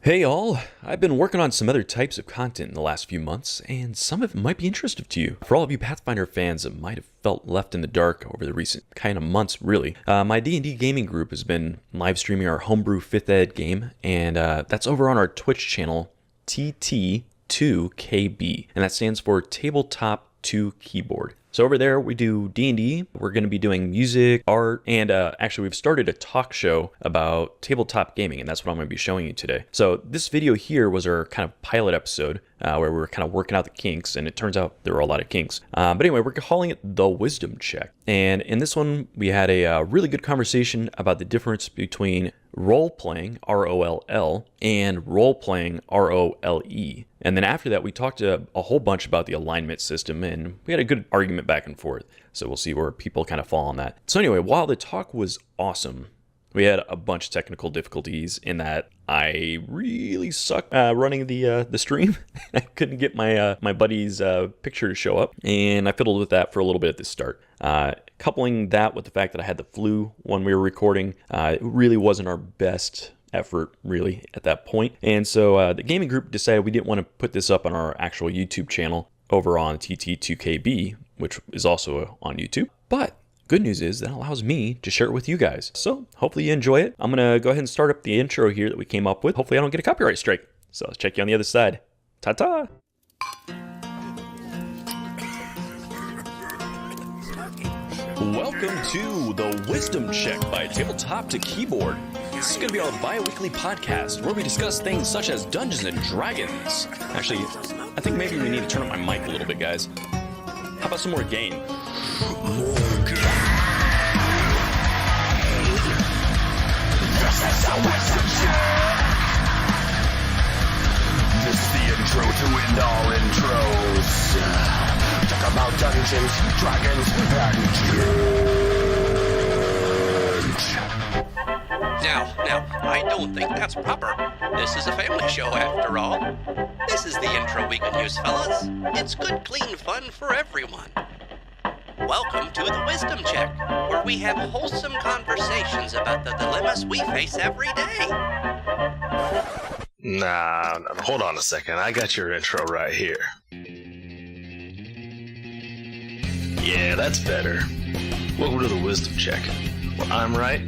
Hey all, I've been working on some other types of content in the last few months, and some of it might be interesting to you. For all of you Pathfinder fans that might have felt left in the dark over the recent kind of months, really, my D&D gaming group has been live streaming our Homebrew 5th Ed game, and that's over on our Twitch channel, TT2KB, and that stands for Tabletop 2 Keyboard. So over there, we do D&D. We're going to be doing music, art, and actually we've started a talk show about tabletop gaming, and that's what I'm going to be showing you today. So this video here was our kind of pilot episode where we were kind of working out the kinks, and it turns out there were a lot of kinks. But anyway, we're calling it the Wisdom Check. And in this one, we had a really good conversation about the difference between role-playing, R-O-L-L, and role-playing, R-O-L-E. And then after that, we talked a whole bunch about the alignment system, and we had a good argument back and forth. So we'll see where people kind of fall on that. So anyway, while the talk was awesome, we had a bunch of technical difficulties in that I really suck running the stream. I couldn't get my my buddy's picture to show up, and I fiddled with that for a little bit at the start. Coupling that with the fact that I had the flu when we were recording, it really wasn't our best effort really at that point. And so the gaming group decided we didn't want to put this up on our actual YouTube channel over on TT2KB, which is also on YouTube. But good news is that allows me to share it with you guys. So hopefully you enjoy it. I'm going to go ahead and start up the intro here that we came up with. Hopefully I don't get a copyright strike. So let's check you on the other side. Ta-ta! Welcome to the Wisdom Check by Tabletop to Keyboard. This is going to be our bi-weekly podcast where we discuss things such as Dungeons and Dragons. Actually, I think maybe we need to turn up my mic a little bit, guys. How about some more gain? This is the Wisdom Check. This is the intro to end all intros. Talk about Dungeons, Dragons, and Now, I don't think that's proper. This is a family show after all. This is the intro we can use, fellas. It's good, clean fun for everyone. Welcome to the Wisdom Check, where we have wholesome conversations about the dilemmas we face every day. Nah, hold on a second. I got your intro right here. Yeah, that's better. Welcome to the Wisdom Check, where I'm right,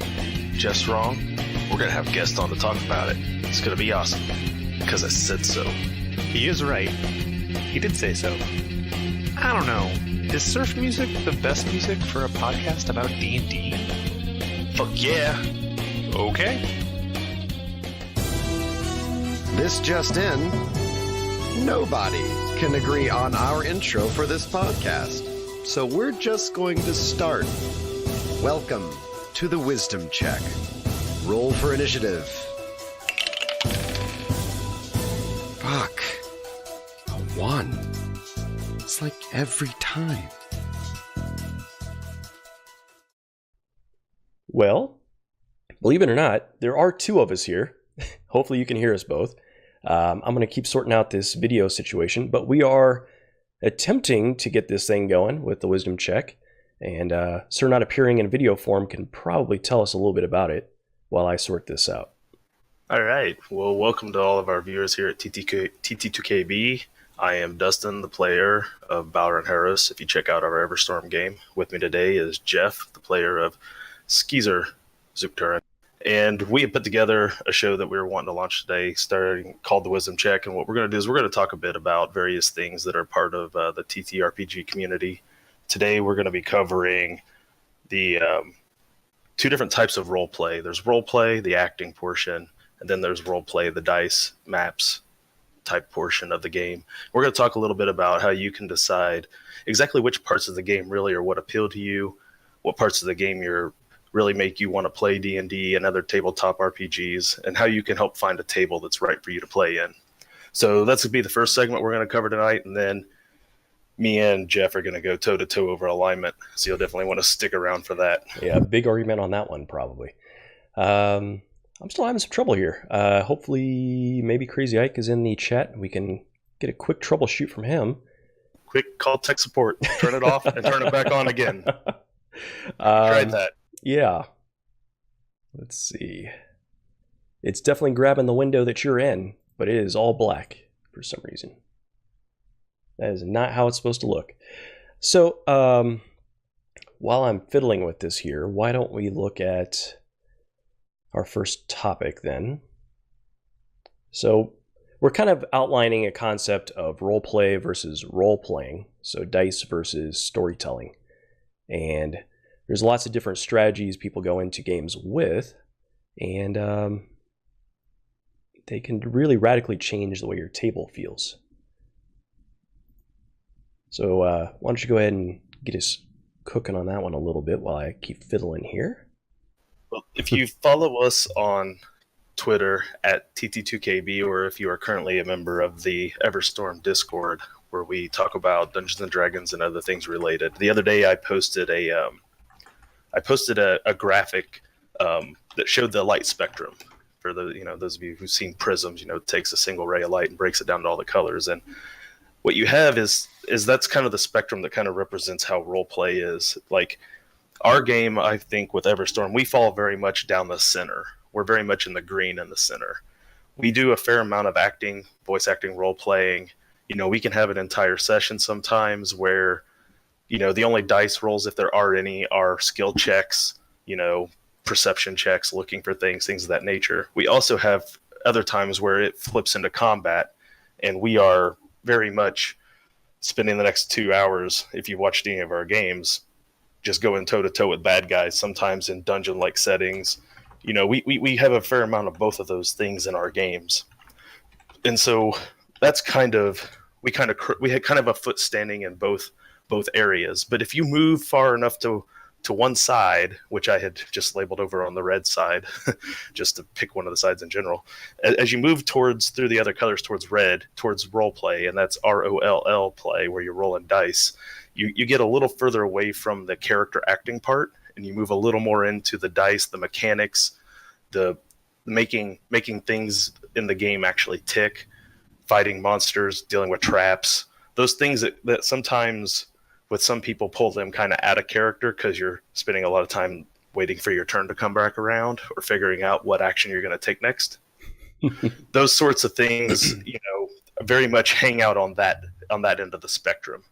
Jeff's wrong. We're gonna have guests on to talk about it. It's gonna be awesome, because I said so. He is right. He did say so. I don't know. Is surf music the best music for a podcast about D&D? Fuck yeah. Okay. This just in, nobody can agree on our intro for this podcast. So we're just going to start. Welcome to the Wisdom Check. Roll for initiative. Fuck. A 1. It's like every time. Well, believe it or not, there are two of us here. Hopefully you can hear us both. I'm going to keep sorting out this video situation, but we are attempting to get this thing going with the Wisdom Check. And Sir not appearing in video form can probably tell us a little bit about it while I sort this out. All right. Well, welcome to all of our viewers here at TT2KB. I am Dustin, the player of Balor Harris. If you check out our Everstorm game, with me today is Jeff, the player of Skeezer Zukturin. And we have put together a show that we were wanting to launch today, called The Wisdom Check. And what we're going to do is we're going to talk a bit about various things that are part of the TTRPG community. Today we're going to be covering the two different types of role play. There's role play, the acting portion, and then there's role play, the dice, maps type portion of the game. We're going to talk a little bit about how you can decide exactly which parts of the game really are what appeal to you, what parts of the game really make you want to play D&D and other tabletop RPGs, and how you can help find a table that's right for you to play in. So that's going to be the first segment we're going to cover tonight, and then me and Jeff are going to go toe-to-toe over alignment, so you'll definitely want to stick around for that. Yeah, big argument on that one, probably. I'm still having some trouble here. Hopefully, maybe Crazy Ike is in the chat. We can get a quick troubleshoot from him. Quick call tech support. Turn it off and turn it back on again. Tried that. Yeah. Let's see. It's definitely grabbing the window that you're in, but it is all black for some reason. That is not how it's supposed to look. So, while I'm fiddling with this here, why don't we look at our first topic then? So, we're kind of outlining a concept of roleplay versus role-playing, so dice versus storytelling. And there's lots of different strategies people go into games with, and they can really radically change the way your table feels. So why don't you go ahead and get us cooking on that one a little bit while I keep fiddling here. Well, if you follow us on Twitter at TT2KB, or if you are currently a member of the Everstorm Discord, where we talk about Dungeons and Dragons and other things related. The other day I posted a graphic that showed the light spectrum. For the those of you who've seen prisms, it takes a single ray of light and breaks it down to all the colors. And what you have is that's kind of the spectrum that kind of represents how role play is. Like our game, I think with Everstorm, we fall very much down the center. We're very much in the green in the center. We do a fair amount of acting, voice acting, role playing. We can have an entire session sometimes where, the only dice rolls, if there are any, are skill checks, perception checks, looking for things of that nature. We also have other times where it flips into combat, and we are very much spending the next 2 hours, if you've watched any of our games, just going toe-to-toe with bad guys, sometimes in dungeon-like settings. We have a fair amount of both of those things in our games. And so that's we had kind of a foot standing in both areas. But if you move far enough to one side, which I had just labeled over on the red side, just to pick one of the sides in general, as you move through the other colors towards red, towards role play, and that's ROLL play, where you're rolling dice, you get a little further away from the character acting part, and you move a little more into the dice, the mechanics, the making things in the game actually tick, fighting monsters, dealing with traps, those things that sometimes with some people pull them kind of out of character because you're spending a lot of time waiting for your turn to come back around or figuring out what action you're going to take next. Those sorts of things, very much hang out on that end of the spectrum.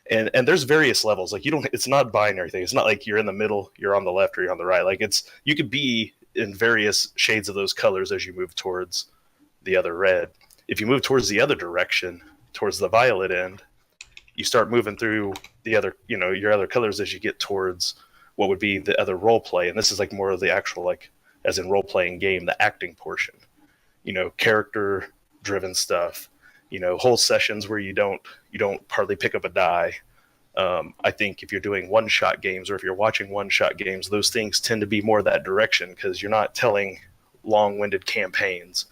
And there's various levels. Like it's not binary thing. It's not like you're in the middle, you're on the left, or you're on the right. Like you could be in various shades of those colors as you move towards the other red. If you move towards the other direction, towards the violet end, you start moving through the other, your other colors as you get towards what would be the other role play. And this is like more of the actual, like, as in role playing game, the acting portion, character driven stuff, whole sessions where you don't hardly pick up a die. I think if you're doing one shot games or if you're watching one shot games, those things tend to be more that direction because you're not telling long winded campaigns.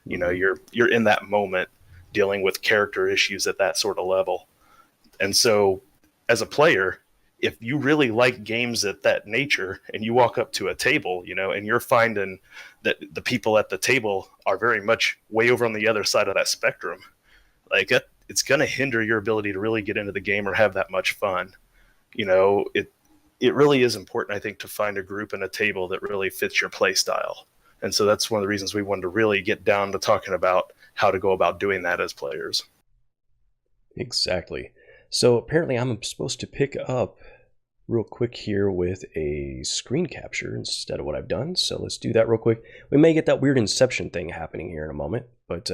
You're in that moment dealing with character issues at that sort of level. And so as a player, if you really like games at that nature and you walk up to a table, and you're finding that the people at the table are very much way over on the other side of that spectrum, like it's going to hinder your ability to really get into the game or have that much fun. It really is important, I think, to find a group and a table that really fits your play style. And so that's one of the reasons we wanted to really get down to talking about how to go about doing that as players. Exactly. So apparently I'm supposed to pick up real quick here with a screen capture instead of what I've done. So let's do that real quick. We may get that weird Inception thing happening here in a moment, but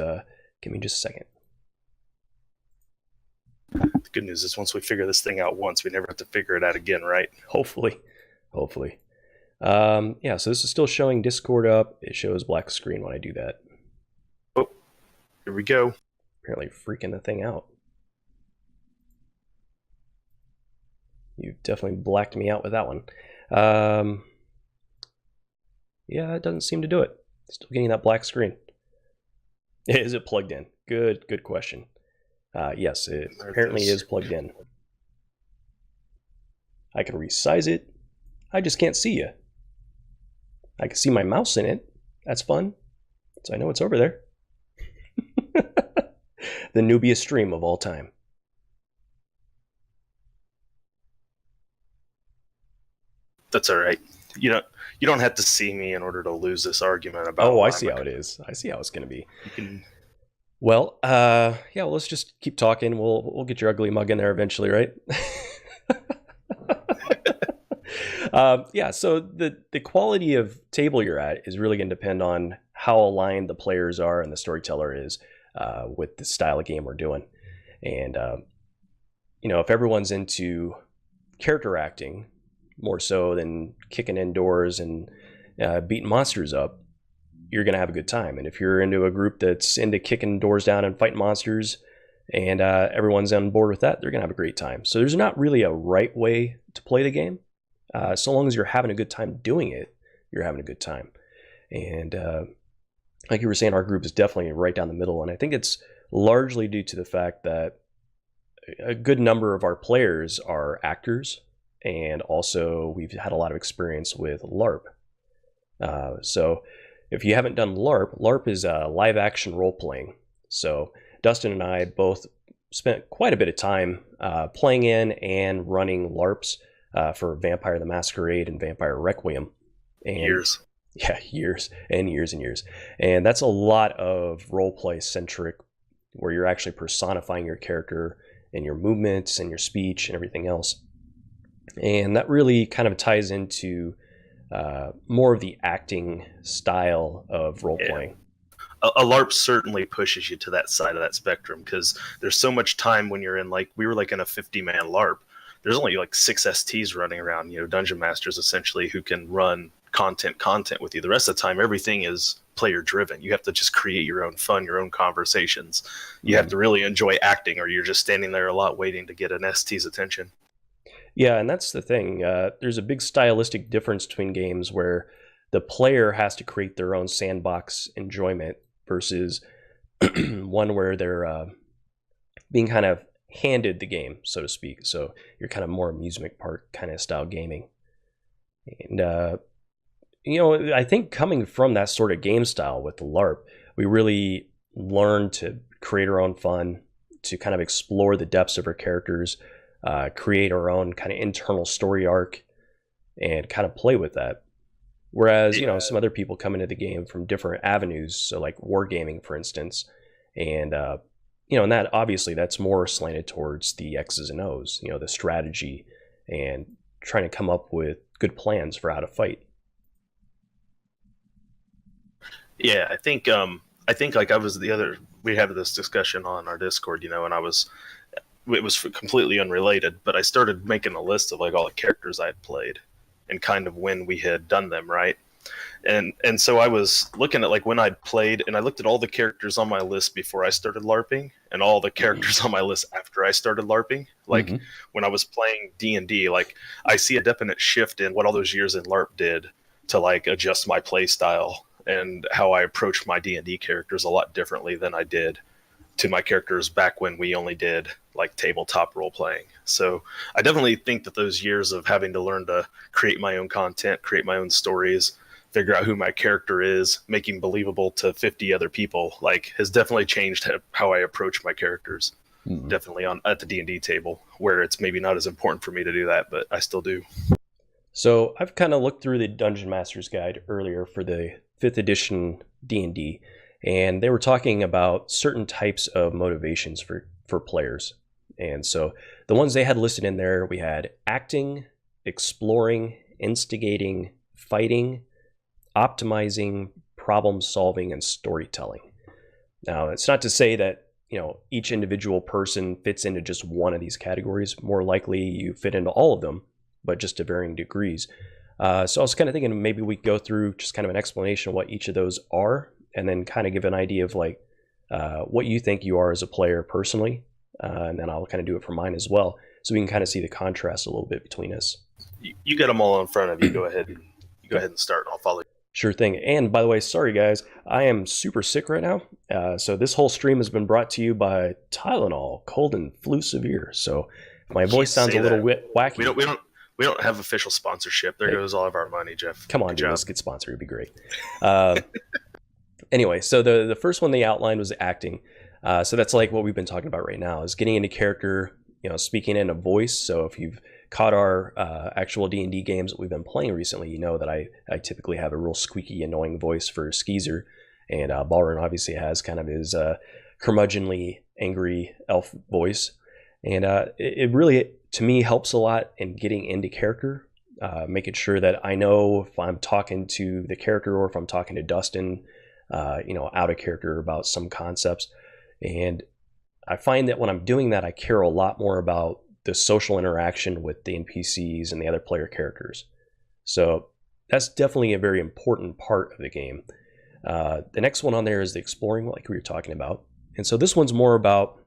give me just a second. The good news is once we figure this thing out once, we never have to figure it out again, right? Hopefully. Yeah, so this is still showing Discord up. It shows black screen when I do that. Oh, here we go. Apparently freaking the thing out. You definitely blacked me out with that one. Yeah, it doesn't seem to do it. Still getting that black screen. Is it plugged in? Good question. Yes, it apparently is plugged in. I can resize it. I just can't see you. I can see my mouse in it. That's fun. So I know it's over there. The noobiest stream of all time. That's all right. You don't have to see me in order to lose this argument about. Oh, I see how it is. I see how it's going to be. You can. Well, yeah. Well, let's just keep talking. We'll get your ugly mug in there eventually, right? Yeah. So the quality of table you're at is really going to depend on how aligned the players are and the storyteller is with the style of game we're doing. And if everyone's into character acting more so than kicking in doors and beating monsters up, you're going to have a good time. And if you're into a group that's into kicking doors down and fighting monsters and everyone's on board with that, they're going to have a great time. So there's not really a right way to play the game. So long as you're having a good time doing it, you're having a good time. And like you were saying, our group is definitely right down the middle. And I think it's largely due to the fact that a good number of our players are actors. And also we've had a lot of experience with LARP. So if you haven't done LARP is live action role playing. So Dustin and I both spent quite a bit of time playing in and running LARPs for Vampire the Masquerade and Vampire Requiem. And, years. Yeah, years and years and years. And that's a lot of role play centric, where you're actually personifying your character and your movements and your speech and everything else. And that really kind of ties into more of the acting style of role playing. A LARP certainly pushes you to that side of that spectrum, because there's so much time when you're in, like, we were like in a 50-man LARP. There's only like 6 STs running around, dungeon masters essentially, who can run content with you. The rest of the time, everything is player driven. You have to just create your own fun, your own conversations. You have to really enjoy acting, or you're just standing there a lot waiting to get an ST's attention. Yeah, and that's the thing. There's a big stylistic difference between games where the player has to create their own sandbox enjoyment versus one where they're being kind of handed the game, so to speak. So you're kind of more amusement park kind of style gaming. And, I think coming from that sort of game style with the LARP, we really learned to create our own fun, to kind of explore the depths of our characters, create our own kind of internal story arc, and kind of play with that. Whereas, some other people come into the game from different avenues, so like wargaming, for instance, and, and that obviously that's more slanted towards the X's and O's, the strategy and trying to come up with good plans for how to fight. Yeah, I think like we had this discussion on our Discord, and it was completely unrelated, but I started making a list of like all the characters I had played and kind of when we had done them, right? And so I was looking at like when I'd played, and I looked at all the characters on my list before I started LARPing and all the characters on my list after I started LARPing. Like when I was playing D&D, like I see a definite shift in what all those years in LARP did to like adjust my play style and how I approach my D&D characters a lot differently than I did to my characters back when we only did like tabletop role playing. So I definitely think that those years of having to learn to create my own content, create my own stories, figure out who my character is, making believable to 50 other people, like has definitely changed how I approach my characters. Definitely at the D&D table, where it's maybe not as important for me to do that, but I still do. So I've kind of looked through the Dungeon Master's Guide earlier for the 5th edition D&D, and they were talking about certain types of motivations for players. And so the ones they had listed in there, we had acting, exploring, instigating, fighting, optimizing, problem solving, and storytelling. Now, it's not to say that each individual person fits into just one of these categories. More likely you fit into all of them, but just to varying degrees. So I was kind of thinking maybe we go through just kind of an explanation of what each of those are, and then kind of give an idea of like what you think you are as a player personally, and then I'll kind of do it for mine as well, so we can kind of see the contrast a little bit between us. You got them all in front of you. Go ahead and start. I'll follow you. Sure thing. And by the way, sorry guys, I am super sick right now. So this whole stream has been brought to you by Tylenol, cold and flu severe. So my voice sounds a little wacky. We don't have official sponsorship. There goes all of our money, Jeff. Come on, dude, let's get sponsored. It'd be great. Anyway, so the first one they outlined was acting. So that's like what we've been talking about right now, is getting into character, speaking in a voice. So if you've caught our actual D&D games that we've been playing recently, you know that I typically have a real squeaky, annoying voice for Skeezer, and Balrin obviously has kind of his curmudgeonly, angry elf voice, and it really, to me, helps a lot in getting into character, making sure that I know if I'm talking to the character or if I'm talking to Dustin, out of character about some concepts. And I find that when I'm doing that, I care a lot more about the social interaction with the NPCs and the other player characters. So that's definitely a very important part of the game. The next one on there is the exploring, like we were talking about. And so this one's more about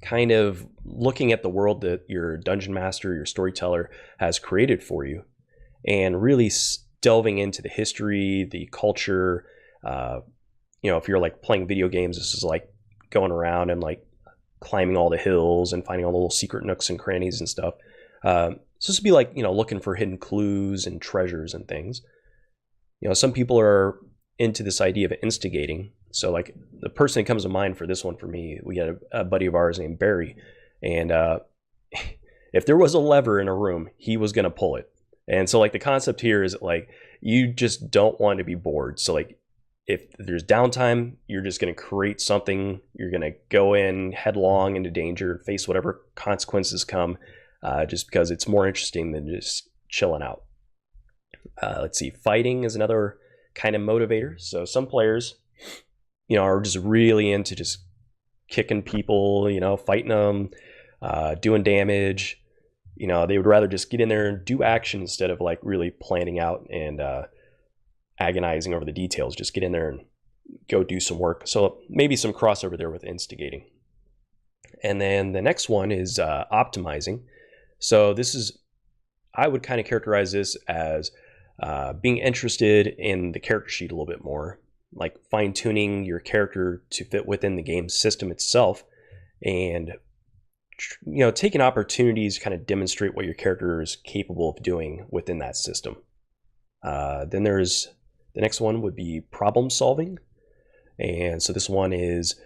kind of looking at the world that your dungeon master, your storyteller has created for you, and really delving into the history, the culture. If you're like playing video games, this is like going around and like climbing all the hills and finding all the little secret nooks and crannies and stuff. So this would be like, looking for hidden clues and treasures and things. Some people are into this idea of instigating. So like the person that comes to mind for this one for me, we had a buddy of ours named Barry, and if there was a lever in a room, he was going to pull it. And so like the concept here is like you just don't want to be bored. So like if there's downtime, you're just going to create something. You're going to go in headlong into danger, face whatever consequences come, just because it's more interesting than just chilling out. Let's see, fighting is another kind of motivator. So some players, are just really into just kicking people, fighting them, doing damage. They would rather just get in there and do action instead of like really planning out and agonizing over the details. Just get in there and go do some work. So maybe some crossover there with instigating. And then the next one is optimizing. So this is, I would kind of characterize this as being interested in the character sheet a little bit more, like fine-tuning your character to fit within the game system itself, and taking opportunities to kind of demonstrate what your character is capable of doing within that system. Then there's the next one would be problem solving, and so this one is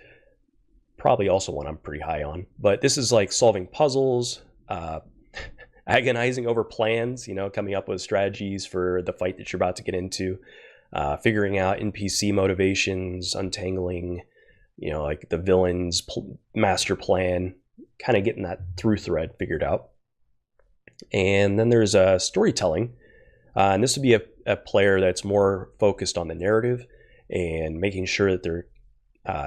probably also one I'm pretty high on, but this is like solving puzzles, agonizing over plans, coming up with strategies for the fight that you're about to get into, figuring out NPC motivations, untangling, like the villain's master plan, kind of getting that through thread figured out. And then there's storytelling, and this would be a player that's more focused on the narrative and making sure that they're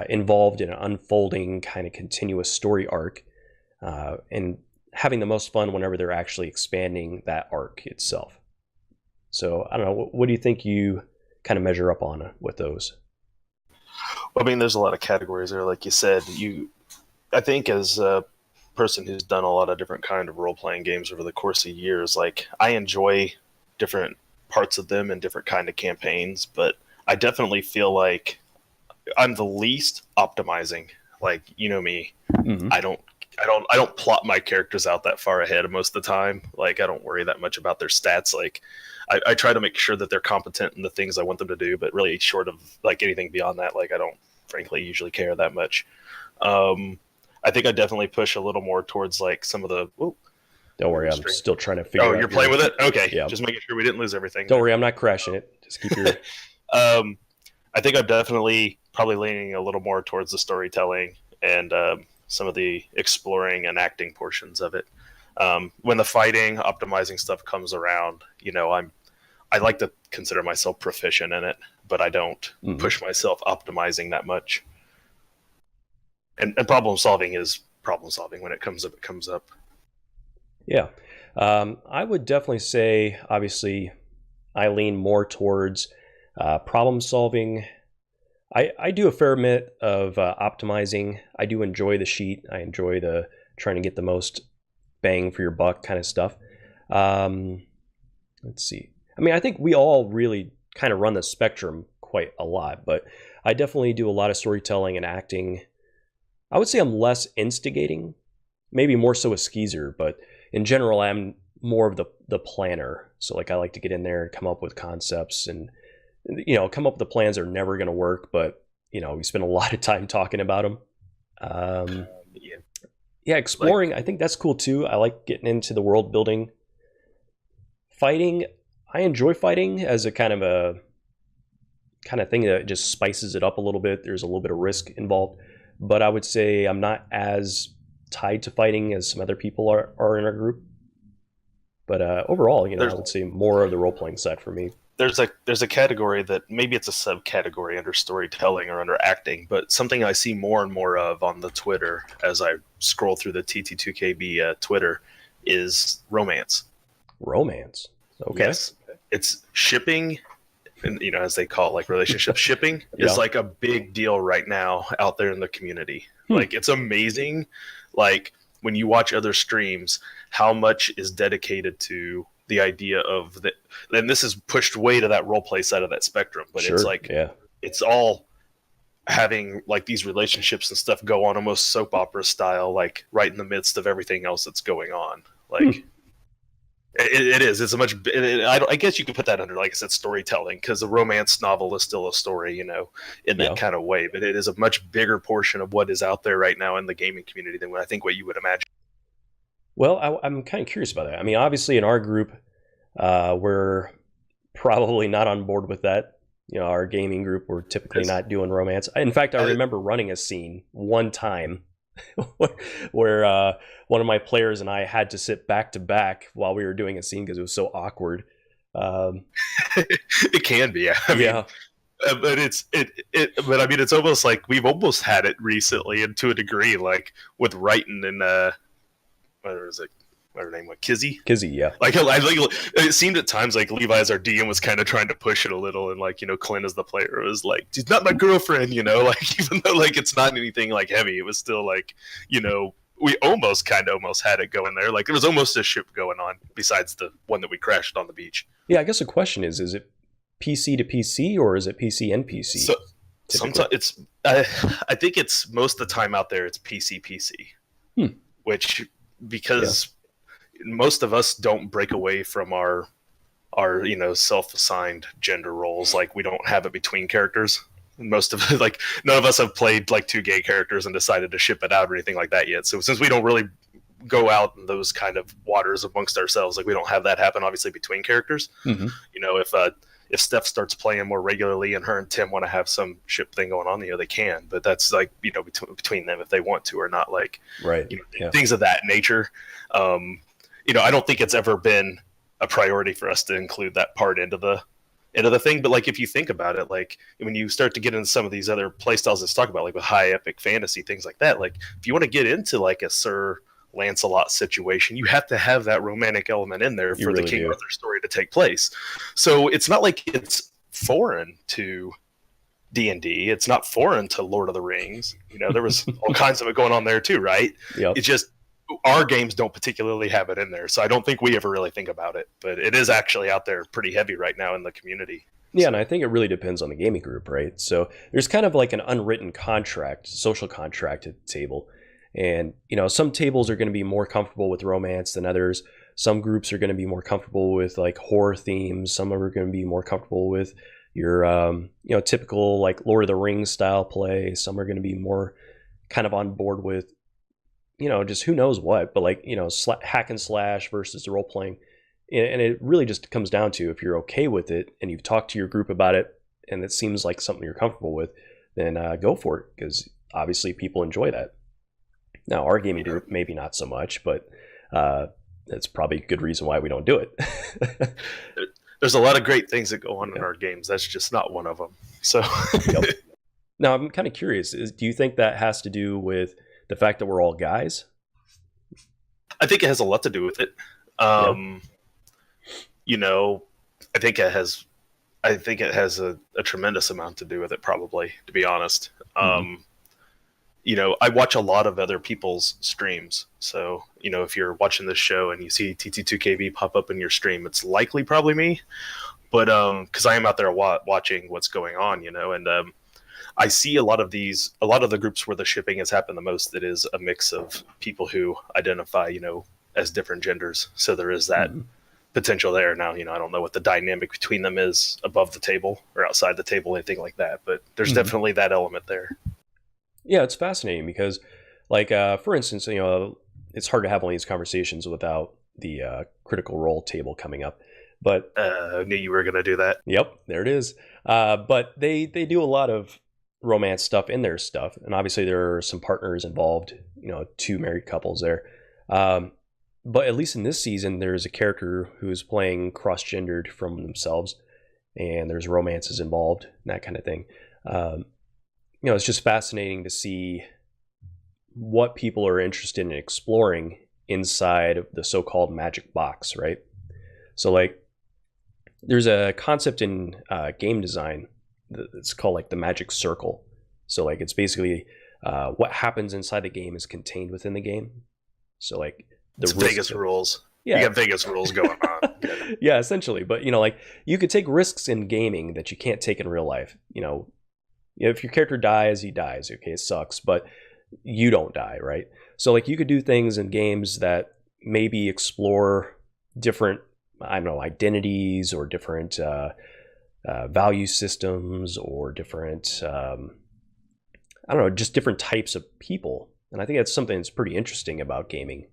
involved in an unfolding kind of continuous story arc, and having the most fun whenever they're actually expanding that arc itself. So I don't know, what do you think you kind of measure up on with those? Well, I mean, there's a lot of categories there. Like you said, I think as a person who's done a lot of different kind of role-playing games over the course of years, like I enjoy different parts of them and different kind of campaigns, but I definitely feel like I'm the least optimizing. Like, me, Mm-hmm. I don't plot my characters out that far ahead most of the time. Like, I don't worry that much about their stats. Like, I try to make sure that they're competent in the things I want them to do, but really short of like anything beyond that, like I don't frankly usually care that much. I think I definitely push a little more towards like some of the. Ooh, don't worry, I'm still trying to figure out. Oh, you're playing with it? Okay. Yeah. Just making sure we didn't lose everything. Don't worry, I'm not crashing it. Just keep your. I think I'm definitely probably leaning a little more towards the storytelling and some of the exploring and acting portions of it. When the fighting, optimizing stuff comes around, I like to consider myself proficient in it, but I don't push myself optimizing that much. And problem solving is problem solving when it comes up. It comes up. Yeah, I would definitely say, obviously, I lean more towards problem solving. I do a fair bit of optimizing. I do enjoy the sheet. I enjoy the trying to get the most bang for your buck kind of stuff. Let's see. I mean, I think we all really kind of run the spectrum quite a lot, but I definitely do a lot of storytelling and acting. I would say I'm less instigating, maybe more so a Skeezer, but in general, I'm more of the planner. So like I like to get in there and come up with concepts and, come up with the plans that are never going to work, but, we spend a lot of time talking about them. Yeah, exploring, I think that's cool too. I like getting into the world building. Fighting, I enjoy fighting as a kind of thing that just spices it up a little bit. There's a little bit of risk involved, but I would say I'm not as tied to fighting as some other people are in our group. But overall, I would say more of the role-playing side for me. There's a category that maybe it's a subcategory under storytelling or under acting, but something I see more and more of on the Twitter as I scroll through the TT2KB Twitter is romance. Romance. Okay. Yes. It's shipping, and as they call it, like relationship shipping is like a big deal right now out there in the community. Like it's amazing. Like when you watch other streams, how much is dedicated to the idea of that, and this is pushed way to that roleplay side of that spectrum, but it's like, it's all having like these relationships and stuff go on almost soap opera style, like right in the midst of everything else that's going on. Like it is, it's a much, I guess you could put that under, like I said, storytelling, because the romance novel is still a story, in that kind of way, but it is a much bigger portion of what is out there right now in the gaming community than what you would imagine. Well, I'm kind of curious about that. I mean, obviously in our group, we're probably not on board with that. Our gaming group, we're typically not doing romance. In fact, I remember running a scene one time where one of my players and I had to sit back to back while we were doing a scene because it was so awkward. It can be, yeah. But but I mean, it's almost like we've almost had it recently, and to a degree, like with writing and whatever her name, like Kizzy, yeah. Like it seemed at times like Levi as our DM was kind of trying to push it a little, and like Clint as the player was like, she's not my girlfriend, like even though like it's not anything like heavy, it was still like we almost had it going there, like there was almost a ship going on besides the one that we crashed on the beach. Yeah, I guess the question is it PC to PC or is it PC and PC? So sometimes it's I think it's most of the time out there it's PC, which because most of us don't break away from our self-assigned gender roles. Like we don't have it between characters. Most of it, like none of us have played like two gay characters and decided to ship it out or anything like that yet. So since we don't really go out in those kind of waters amongst ourselves, like we don't have that happen obviously between characters. If Steph starts playing more regularly and her and Tim want to have some ship thing going on, they can, but that's like, between them if they want to or not, like, things of that nature. I don't think it's ever been a priority for us to include that part into the thing. But like, if you think about it, like when you start to get into some of these other play styles let's talk about, like with high epic fantasy, things like that, like if you want to get into like a Sir Lancelot situation, you have to have that romantic element in there for the King Arthur story to take place. So it's not like it's foreign to D&D. It's not foreign to Lord of the Rings. There was all kinds of it going on there too, right? It's just our games don't particularly have it in there, so I don't think we ever really think about it, but it is actually out there pretty heavy right now in the community. Yeah, and I think it really depends on the gaming group, right? So there's kind of like an unwritten contract, social contract at the table. And, some tables are going to be more comfortable with romance than others. Some groups are going to be more comfortable with like horror themes. Some are going to be more comfortable with your, typical like Lord of the Rings style play. Some are going to be more kind of on board with, just who knows what, but like, hack and slash versus the role playing. And it really just comes down to if you're okay with it and you've talked to your group about it and it seems like something you're comfortable with, then go for it, because obviously people enjoy that. Now, our gaming group, maybe not so much, but that's probably a good reason why we don't do it. There's a lot of great things that go on in our games. That's just not one of them. So, Now, I'm kind of curious. Do you think that has to do with the fact that we're all guys? I think it has a lot to do with it. I think it has. I think it has a tremendous amount to do with it, probably, to be honest. I watch a lot of other people's streams. So, if you're watching this show and you see TT2KB pop up in your stream, it's likely probably me. But because I am out there watching what's going on, and I see a lot of the groups where the shipping has happened the most. It is a mix of people who identify, as different genders. So there is that potential there. Now, I don't know what the dynamic between them is above the table or outside the table, anything like that. But there's definitely that element there. Yeah, it's fascinating because Like, for instance, it's hard to have one of these conversations without the Critical Role table coming up. But I knew you were going to do that. yep, there it is. But they do a lot of romance stuff in their stuff, and obviously there are some partners involved. 2 married couples there. But at least in this season, there's a character who's playing cross-gendered from themselves, and there's romances involved and that kind of thing. It's just fascinating to see what people are interested in exploring inside of the so-called magic box, right? So, like, there's a concept in game design that's called, like, the magic circle. So, like, it's basically what happens inside the game is contained within the game. So, like, It's Vegas rules. Yeah. You got Vegas rules going on. Yeah, essentially. But, like, you could take risks in gaming that you can't take in real life. If your character dies, he dies. Okay, it sucks, but you don't die, right? So, like, you could do things in games that maybe explore different, identities or different value systems or different, just different types of people. And I think that's something that's pretty interesting about gaming,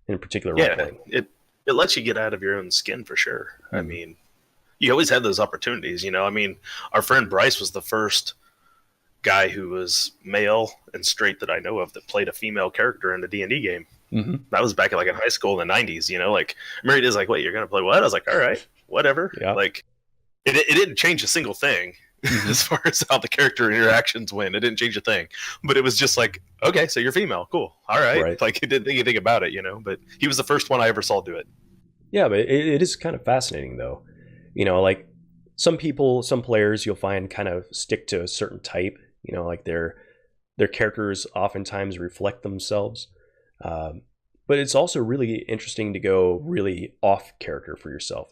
in particular. Yeah, it lets you get out of your own skin for sure. Mm-hmm. I mean, you always have those opportunities, I mean, our friend Bryce was the first guy who was male and straight that I know of that played a female character in a D&D game. Mm-hmm. That was back in high school in the 90s, like, Mary is like, wait, you're going to play what? I was like, all right, whatever. Yeah. Like, it didn't change a single thing as far as how the character interactions went. It didn't change a thing. But it was just like, okay, so you're female. Cool. All right. Like, it didn't think anything about it, but he was the first one I ever saw do it. Yeah, but it is kind of fascinating, though. Like, some players you'll find kind of stick to a certain type, like their characters oftentimes reflect themselves. But it's also really interesting to go really off character for yourself.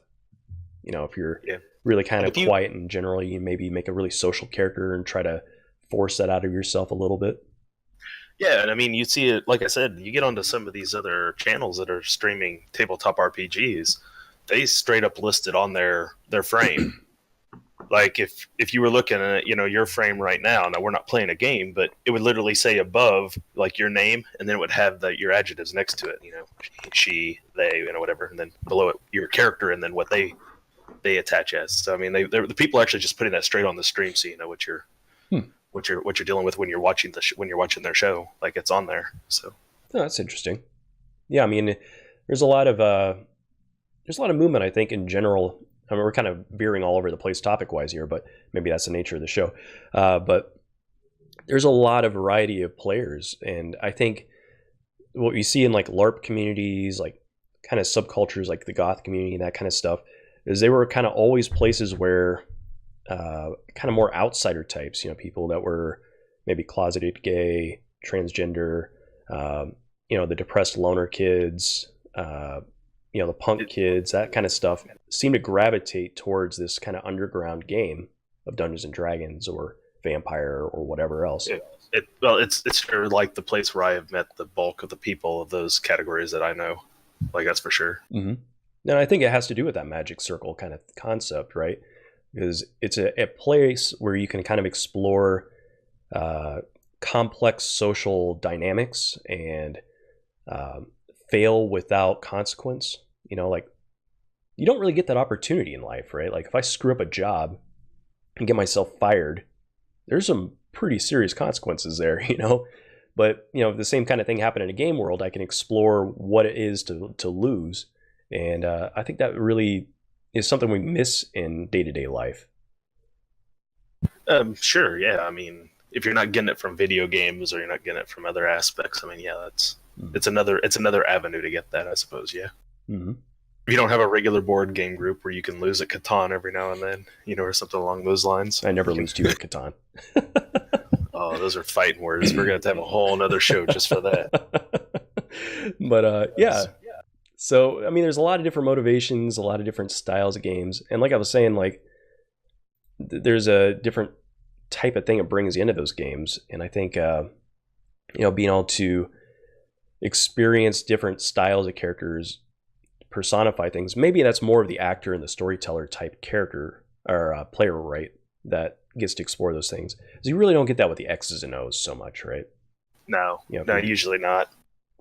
If you're really kind of quiet in general, you maybe make a really social character and try to force that out of yourself a little bit. Yeah, and I mean, you see it, like I said, you get onto some of these other channels that are streaming tabletop RPGs, they straight up listed on their frame. Like, if you were looking at, your frame right now we're not playing a game, but it would literally say above, like, your name, and then it would have your adjectives next to it, she, they, whatever, and then below it, your character, and then what they attach as. So, I mean, the people are actually just putting that straight on the stream, so you know what you're dealing with when you're watching watching their show. Like, it's on there. So that's interesting. Yeah, I mean, there's a lot of movement, I think, in general. I mean, we're kind of veering all over the place topic-wise here, but maybe that's the nature of the show. But there's a lot of variety of players, and I think what we see in, like, LARP communities, like, kind of subcultures, like the goth community and that kind of stuff, is they were kind of always places where kind of more outsider types, people that were maybe closeted gay, transgender, the depressed loner kids, the punk kids, that kind of stuff, seem to gravitate towards this kind of underground game of Dungeons and Dragons or Vampire or whatever else. It's sure like the place where I have met the bulk of the people of those categories that I know. Like, that's for sure. Mm-hmm. And I think it has to do with that magic circle kind of concept, right? Because it's a place where you can kind of explore complex social dynamics and fail without consequence. Like, you don't really get that opportunity in life, right? Like, if I screw up a job and get myself fired, there's some pretty serious consequences there, But, if the same kind of thing happened in a game world, I can explore what it is to lose. And I think that really is something we miss in day-to-day life. Sure, yeah. I mean, if you're not getting it from video games or you're not getting it from other aspects, I mean, yeah, it's another avenue to get that, I suppose, yeah. Mm-hmm. If you don't have a regular board game group where you can lose at Catan every now and then, or something along those lines. I never lose to you at Catan. Oh, those are fighting words. We're going to have a whole another show just for that. But, yeah. So, I mean, there's a lot of different motivations, a lot of different styles of games. And like I was saying, like, there's a different type of thing that brings you into those games. And I think, being able to experience different styles of characters, personify things, maybe that's more of the actor and the storyteller type character or player, right? That gets to explore those things. Because you really don't get that with the X's and O's so much, right? No, You know, no, usually not.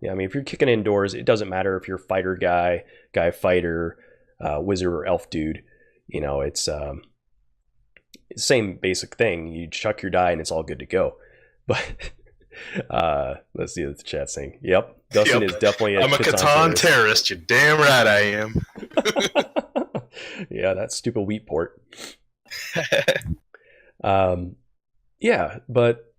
Yeah, I mean, if you're kicking indoors, it doesn't matter if you're fighter guy fighter, wizard or elf dude. You know, it's same basic thing. You chuck your die and it's all good to go. But let's see what the chat's saying. Yep, Dustin is definitely I'm a Catan terrorist. You're damn right I am. Yeah, that stupid wheat port. Yeah, but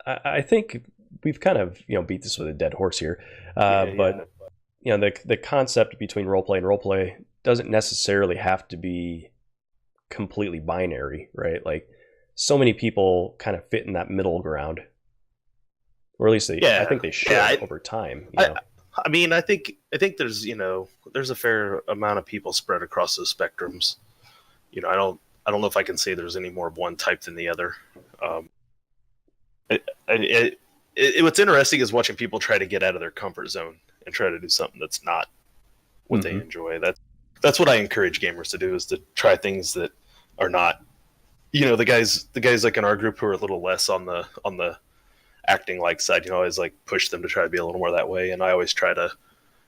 I think we've kind of beat this with a dead horse here. But the concept between roleplay and roleplay doesn't necessarily have to be completely binary, right? Like, so many people kind of fit in that middle ground, or at least I think they should over time. I mean, I think there's there's a fair amount of people spread across those spectrums. I don't know if I can say there's any more of one type than the other. What's interesting is watching people try to get out of their comfort zone and try to do something that's not what they enjoy. That's what I encourage gamers to do, is to try things that are not, the guys like in our group who are a little less on the acting like side. I always like push them to try to be a little more that way, and I always try to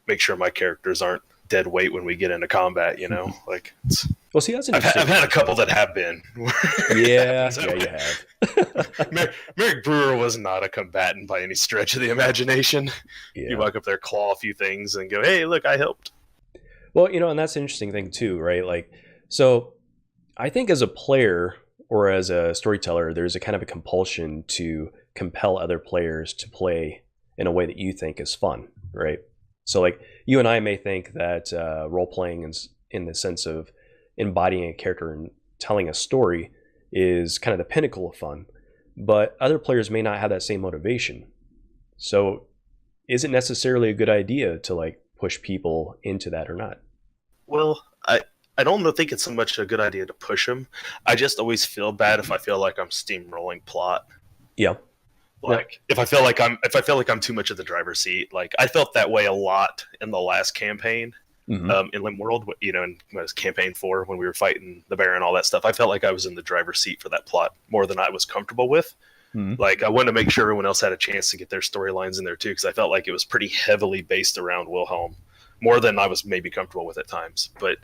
make sure my characters aren't dead weight when we get into combat. Like well, see, that's I've had a couple that have been. Yeah, you have. Merrick Brewer was not a combatant by any stretch of the imagination. Yeah. You walk up there, claw a few things, and go, "Hey, look, I helped." Well, and that's an interesting thing too, right? Like, so I think as a player or as a storyteller, there's a kind of a compulsion to compel other players to play in a way that you think is fun, right? So like, you and I may think that role-playing is, in the sense of embodying a character and telling a story, is kind of the pinnacle of fun, but other players may not have that same motivation. So is it necessarily a good idea to like push people into that or not? Well, I don't think it's so much a good idea to push them. I just always feel bad if I feel like I'm steamrolling plot. Yeah. Like if I feel like I'm too much of the driver's seat. Like I felt that way a lot in the last campaign, in Limworld. In campaign 4 when we were fighting the Baron and all that stuff. I felt like I was in the driver's seat for that plot more than I was comfortable with. Like I wanted to make sure everyone else had a chance to get their storylines in there too, because I felt like it was pretty heavily based around Wilhelm, more than I was maybe comfortable with at times. But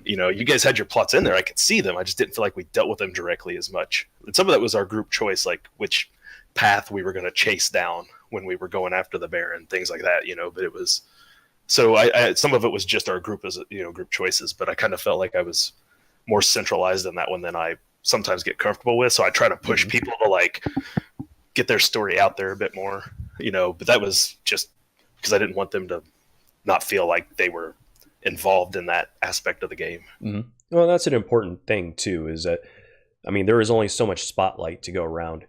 you guys had your plots in there. I could see them. I just didn't feel like we dealt with them directly as much. And some of that was our group choice, like which path we were going to chase down when we were going after the Baron, things like that. But it was so. I some of it was just our group as group choices, but I kind of felt like I was more centralized in that one than I sometimes get comfortable with. So I try to push people to like get their story out there a bit more, but that was just because I didn't want them to not feel like they were involved in that aspect of the game. Well, that's an important thing too, is that, I mean, there is only so much spotlight to go around.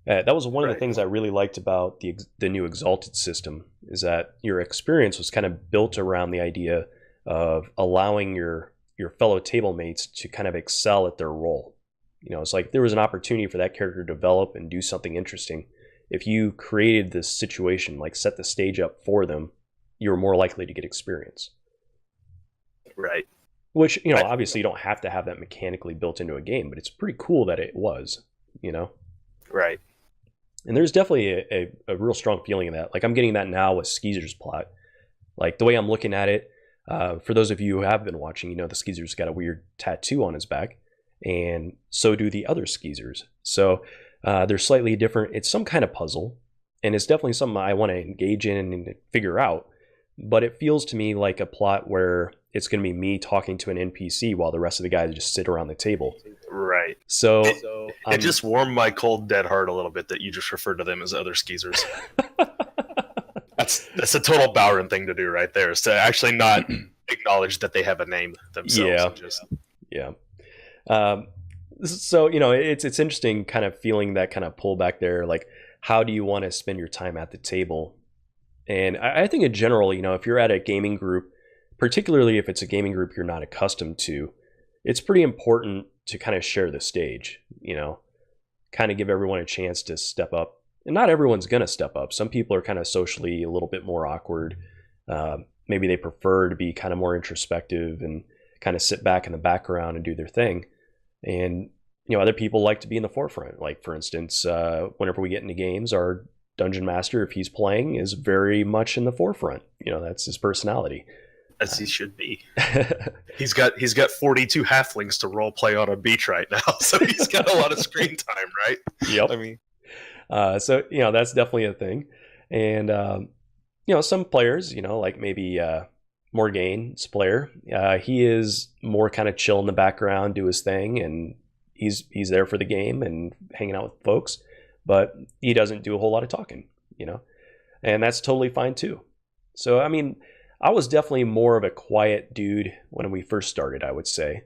That was one of the things I really liked about the new Exalted system, is that your experience was kind of built around the idea of allowing your fellow table mates to kind of excel at their role. It's like there was an opportunity for that character to develop and do something interesting. If you created this situation, like set the stage up for them, you're more likely to get experience. Right. Which, obviously you don't have to have that mechanically built into a game, but it's pretty cool that it was, Right. And there's definitely a real strong feeling of that. Like I'm getting that now with Skeezer's plot. Like the way I'm looking at it, for those of you who have been watching, the Skeezer's got a weird tattoo on his back, and so do the other Skeezers. So they're slightly different. It's some kind of puzzle, and it's definitely something I want to engage in and figure out. But it feels to me like a plot where it's going to be me talking to an NPC while the rest of the guys just sit around the table. Right. So it just warmed my cold, dead heart a little bit that you just referred to them as other Skeezers. That's a total Bowron thing to do right there, is to actually not acknowledge that they have a name themselves. Yeah. So, it's interesting kind of feeling that kind of pull back there. Like, how do you want to spend your time at the table? And I think in general, if you're at a gaming group, particularly if it's a gaming group you're not accustomed to, it's pretty important to kind of share the stage, kind of give everyone a chance to step up. And not everyone's going to step up. Some people are kind of socially a little bit more awkward. Maybe they prefer to be kind of more introspective and kind of sit back in the background and do their thing. And, other people like to be in the forefront. Like, for instance, whenever we get into games, our dungeon master, if he's playing, is very much in the forefront. That's his personality. As he should be. He's got 42 halflings to role play on a beach right now, so he's got a lot of screen time, right? Yep. I mean, so that's definitely a thing. And some players, like maybe Morgane's player, he is more kind of chill in the background, do his thing, and he's there for the game and hanging out with folks, but he doesn't do a whole lot of talking, and that's totally fine too. So I mean, I was definitely more of a quiet dude when we first started, I would say.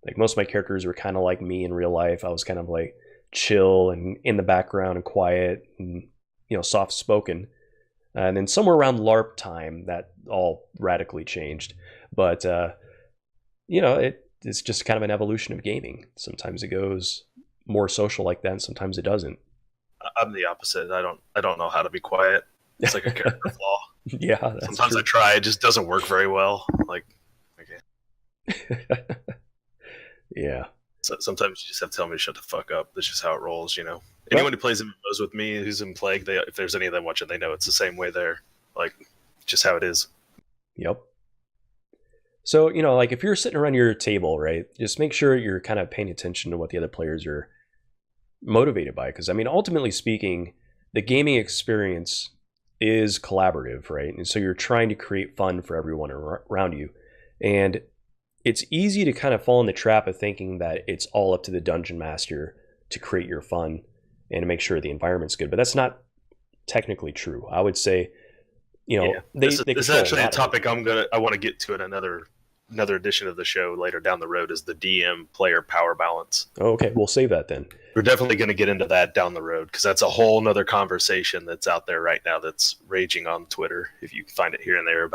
Like most of my characters were kind of like me in real life. I was kind of like chill and in the background and quiet and, soft spoken. And then somewhere around LARP time, that all radically changed. But, it's just kind of an evolution of gaming. Sometimes it goes more social like that, and sometimes it doesn't. I'm the opposite. I don't know how to be quiet. It's like a character flaw. Yeah, that's sometimes true. I try, it just doesn't work very well. Like, okay. Yeah. So sometimes you just have to tell me to shut the fuck up. That's just how it rolls, Anyone who plays MMOs with me, who's in Plague, if there's any of them watching, they know it's the same way there. Like, just how it is. Yep. So, like if you're sitting around your table, right, just make sure you're kind of paying attention to what the other players are motivated by. Because, I mean, ultimately speaking, the gaming experience is collaborative, right? And so you're trying to create fun for everyone around you. And it's easy to kind of fall in the trap of thinking that it's all up to the dungeon master to create your fun and to make sure the environment's good. But that's not technically true. I would say, this is actually a topic I want to get to in another edition of the show later down the road, is the DM player power balance. Oh, okay, we'll save that then. We're definitely going to get into that down the road, because that's a whole nother conversation that's out there right now that's raging on Twitter. If you find it here and there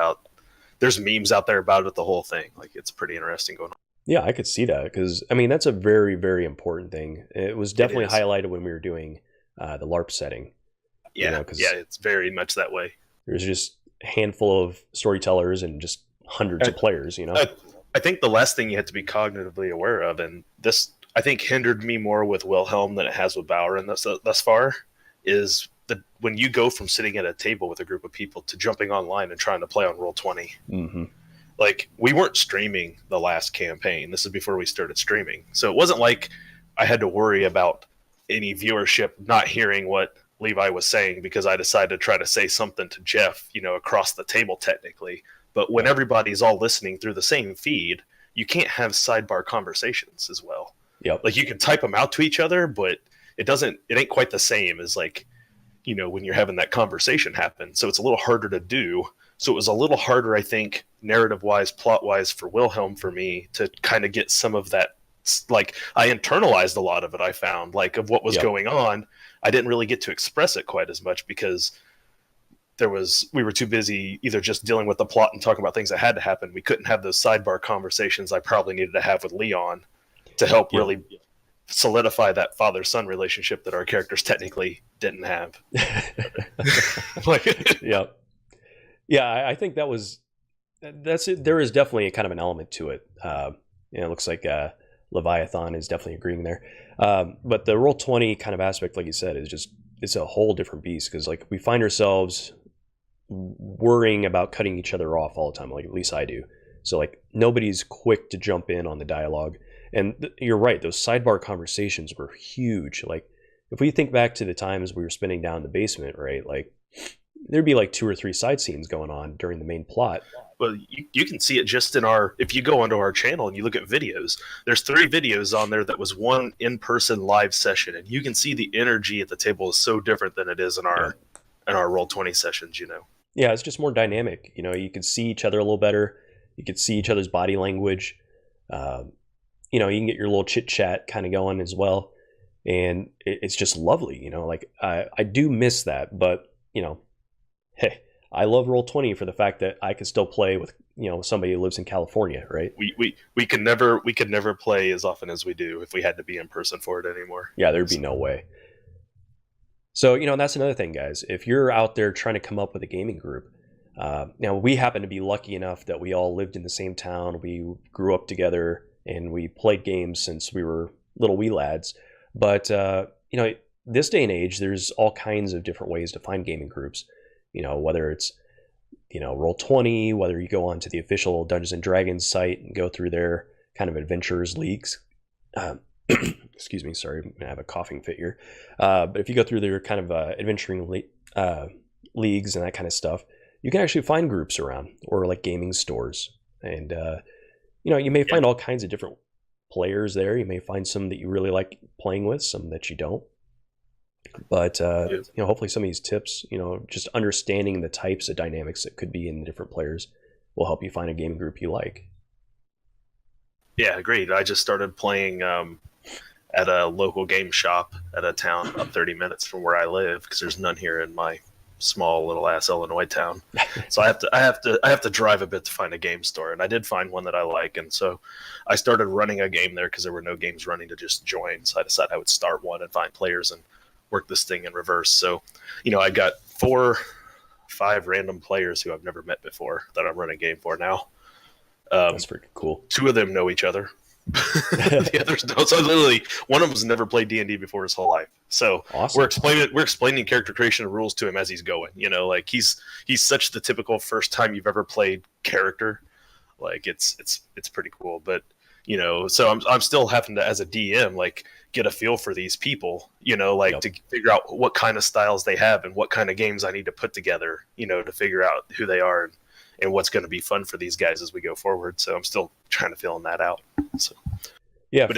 there's memes out there about it, the whole thing. Like, it's pretty interesting going on. Yeah, I could see that, because, I mean, that's a very, very important thing. It was definitely highlighted when we were doing the LARP setting. Yeah, it's very much that way. There's just a handful of storytellers and just hundreds of players, I think the last thing you have to be cognitively aware of, and this, I think, hindered me more with Wilhelm than it has with Bauer thus far, is when you go from sitting at a table with a group of people to jumping online and trying to play on Roll20. Mm-hmm. Like, we weren't streaming the last campaign. This is before we started streaming. So it wasn't like I had to worry about any viewership not hearing what Levi was saying because I decided to try to say something to Jeff, across the table technically. But when everybody's all listening through the same feed, you can't have sidebar conversations as well. Yep. Like, you can type them out to each other, but it ain't quite the same as, like, when you're having that conversation happen. So it's a little harder to do. So it was a little harder, I think, narrative-wise, plot-wise, for Wilhelm, for me, to kind of get some of that. Like, I internalized a lot of it, I found, like, of what was going on. I didn't really get to express it quite as much because we were too busy either just dealing with the plot and talking about things that had to happen. We couldn't have those sidebar conversations I probably needed to have with Leon to help really solidify that father-son relationship that our characters technically didn't have. Yeah, I think that's it. There is definitely a kind of an element to it. It looks like Leviathan is definitely agreeing there. But the Roll20 kind of aspect, like you said, it's a whole different beast, because like we find ourselves worrying about cutting each other off all the time. Like, at least I do. So like nobody's quick to jump in on the dialogue. And you're right, those sidebar conversations were huge. Like, if we think back to the times we were spending down in the basement, right? Like, there'd be like 2 or 3 side scenes going on during the main plot. Well, you can see it just if you go onto our channel and you look at videos, there's 3 videos on there that was one in-person live session, and you can see the energy at the table is so different than it is in our Roll20 sessions, Yeah, it's just more dynamic. You can see each other a little better. You can see each other's body language. You can get your little chit chat kind of going as well. And it's just lovely, like I do miss that, but hey, I love Roll20 for the fact that I can still play with, somebody who lives in California, right? We could never play as often as we do if we had to be in person for it anymore. Yeah, there'd be no way. So, that's another thing, guys. If you're out there trying to come up with a gaming group, now we happen to be lucky enough that we all lived in the same town. We grew up together and we played games since we were little wee lads. But, this day and age, there's all kinds of different ways to find gaming groups. Whether it's Roll20, whether you go onto the official Dungeons and Dragons site and go through their kind of adventurers leagues. Excuse me, sorry, I'm gonna have a coughing fit here. But if you go through their kind of adventuring leagues and that kind of stuff, you can actually find groups around, or like gaming stores. And you may find all kinds of different players there. You may find some that you really like playing with, some that you don't. But hopefully some of these tips, just understanding the types of dynamics that could be in the different players will help you find a gaming group you like. Yeah, agreed. I just started playing at a local game shop at a town about 30 minutes from where I live, because there's none here in my small little ass Illinois town. So I have to drive a bit to find a game store, and I did find one that I like, and so I started running a game there because there were no games running to just join. So I decided I would start one and find players and work this thing in reverse. So, I got 4-5 random players who I've never met before that I'm running a game for now. That's pretty cool. 2 of them know each other. The others don't. So literally, one of them's never played D&D before his whole life. So awesome. we're explaining character creation and rules to him as he's going. Like he's such the typical first time you've ever played character. Like it's pretty cool. But so I'm still having to, as a DM, like get a feel for these people. To figure out what kind of styles they have and what kind of games I need to put together. To figure out who they are and what's going to be fun for these guys as we go forward. So I'm still trying to fill that out. So, yeah, but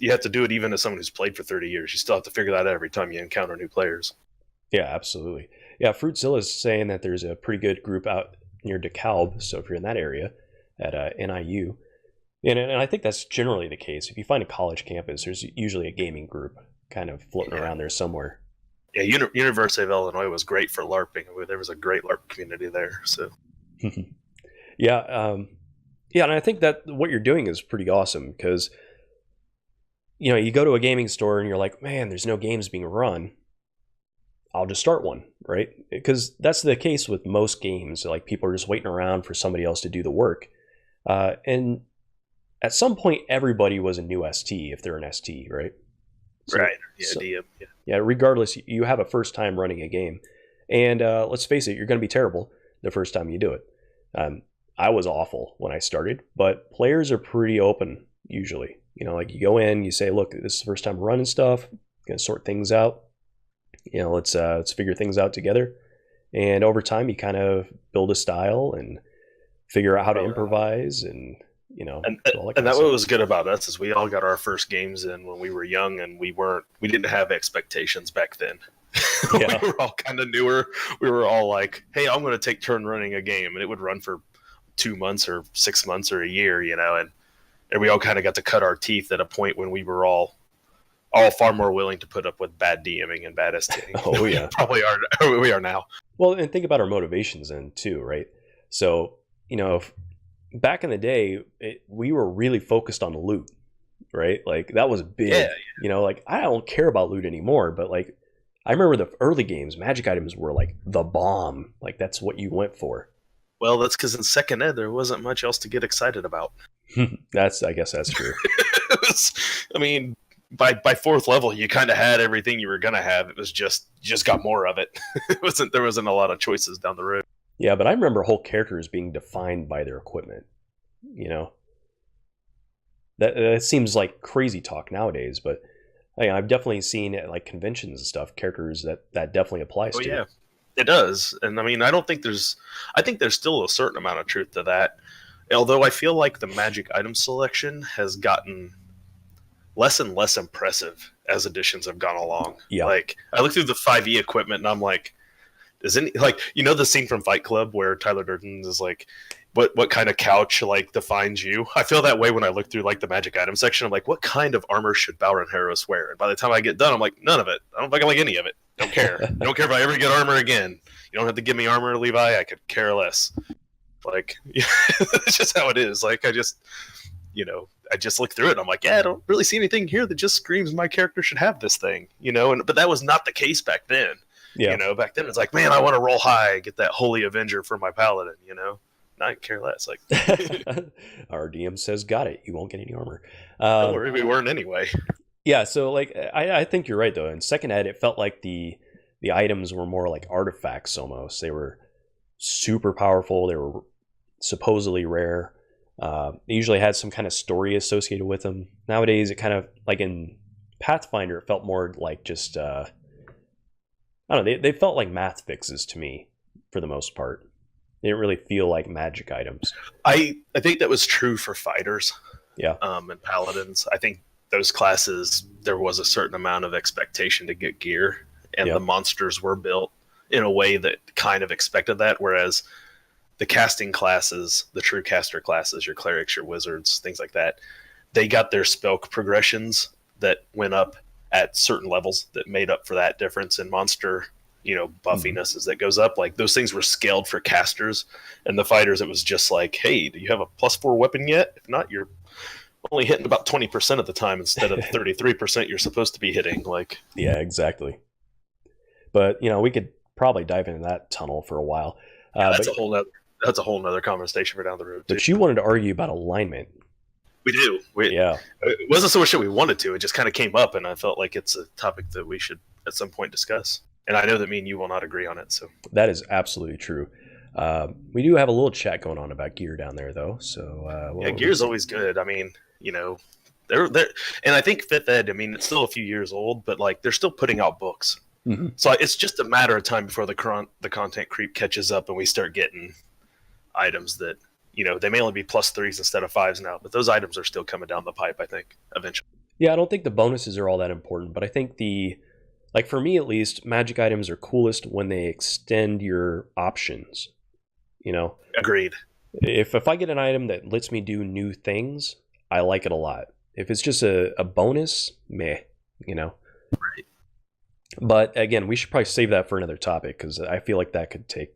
you have to do it even as someone who's played for 30 years. You still have to figure that out every time you encounter new players. Yeah, absolutely. Yeah, Fruitzilla is saying that there's a pretty good group out near DeKalb. So if you're in that area at NIU, and I think that's generally the case. If you find a college campus, there's usually a gaming group kind of floating around there somewhere. Yeah, University of Illinois was great for LARPing. There was a great LARP community there. So. Yeah, and I think that what you're doing is pretty awesome, because you go to a gaming store and you're like, man, there's no games being run. I'll just start one, right? Because that's the case with most games. Like, people are just waiting around for somebody else to do the work. And at some point, everybody was a new ST if they're an ST, right? Right. Yeah, DM. Yeah. Yeah. Regardless, you have a first time running a game, and let's face it, you're going to be terrible the first time you do it. I was awful when I started, but players are pretty open usually. Like, you go in, you say, look, this is the first time running stuff, gonna sort things out. Let's figure things out together. And over time, you kind of build a style and figure out how to improvise, and and that what was good about us is we all got our first games in when we were young, and we didn't have expectations back then. Yeah. We were all kind of newer. We were all like, hey, I'm going to take turn running a game, and it would run for 2 months or 6 months or a year, and we all kind of got to cut our teeth at a point when we were all far more willing to put up with bad DMing and bad STing. Oh yeah. we are now. Well, and think about our motivations then too, right? So, back in the day, we were really focused on loot, right? Like, that was big. Yeah. Like, I don't care about loot anymore, but like, I remember the early games, magic items were like the bomb. Like, that's what you went for. Well, that's because in second ed, there wasn't much else to get excited about. I guess that's true. By fourth level, you kind of had everything you were going to have. It was you just got more of it. There wasn't a lot of choices down the road. Yeah, but I remember whole characters being defined by their equipment. That seems like crazy talk nowadays, but I've definitely seen at like conventions and stuff, characters that definitely applies to. Yeah, it does. And I think there's still a certain amount of truth to that. Although I feel like the magic item selection has gotten less and less impressive as editions have gone along. Yeah. Like, I look through the 5e equipment and I'm like, the scene from Fight Club where Tyler Durden is like, what kind of couch like defines you? I feel that way when I look through like the magic item section. I'm like, what kind of armor should Balron Harris wear? And by the time I get done, I'm like, none of it. I don't fucking like any of it. Don't care. I don't care if I ever get armor again. You don't have to give me armor, Levi. I could care less. Like, it's just how it is. Like, I just look through it and I'm like, yeah, I don't really see anything here that just screams my character should have this thing, but that was not the case back then. Yeah. Back then it's like, man, I want to roll high, get that Holy Avenger for my paladin, I care less. Like, our DM says, got it. You won't get any armor. Don't worry, we weren't anyway. Yeah, so like I think you're right though. In second ed, it felt like the items were more like artifacts almost. They were super powerful. They were supposedly rare. They usually had some kind of story associated with them. Nowadays, it kind of like in Pathfinder, it felt more like just I don't know. They felt like math fixes to me for the most part. They didn't really feel like magic items. I think that was true for fighters. Yeah. And paladins. I think those classes, there was a certain amount of expectation to get gear, and the monsters were built in a way that kind of expected that, whereas the casting classes, the true caster classes, your clerics, your wizards, things like that, they got their spell progressions that went up at certain levels that made up for that difference in monster, buffiness as that goes up. Like those things were scaled for casters, and the fighters, it was just like, hey, do you have a +4 weapon yet? If not, you're only hitting about 20% of the time instead of 33% you're supposed to be hitting. Like, yeah, exactly. But we could probably dive into that tunnel for a while. That's a whole nother conversation for down the road too. But you wanted to argue about alignment. We do. It wasn't so much that we wanted to. It just kind of came up, and I felt like it's a topic that we should at some point discuss. And I know that me and you will not agree on it. So that is absolutely true. We do have a little chat going on about gear down there, though. So gear's always good. I mean, they're and I think Fifth Ed. I mean, it's still a few years old, but like they're still putting out books. Mm-hmm. So it's just a matter of time before the content creep catches up and we start getting items that, they may only be +3s instead of 5s now, but those items are still coming down the pipe, I think, eventually. Yeah, I don't think the bonuses are all that important, but I think for me at least, magic items are coolest when they extend your options, Agreed. If I get an item that lets me do new things, I like it a lot. If it's just a bonus, meh, Right. But again, we should probably save that for another topic because I feel like that could take,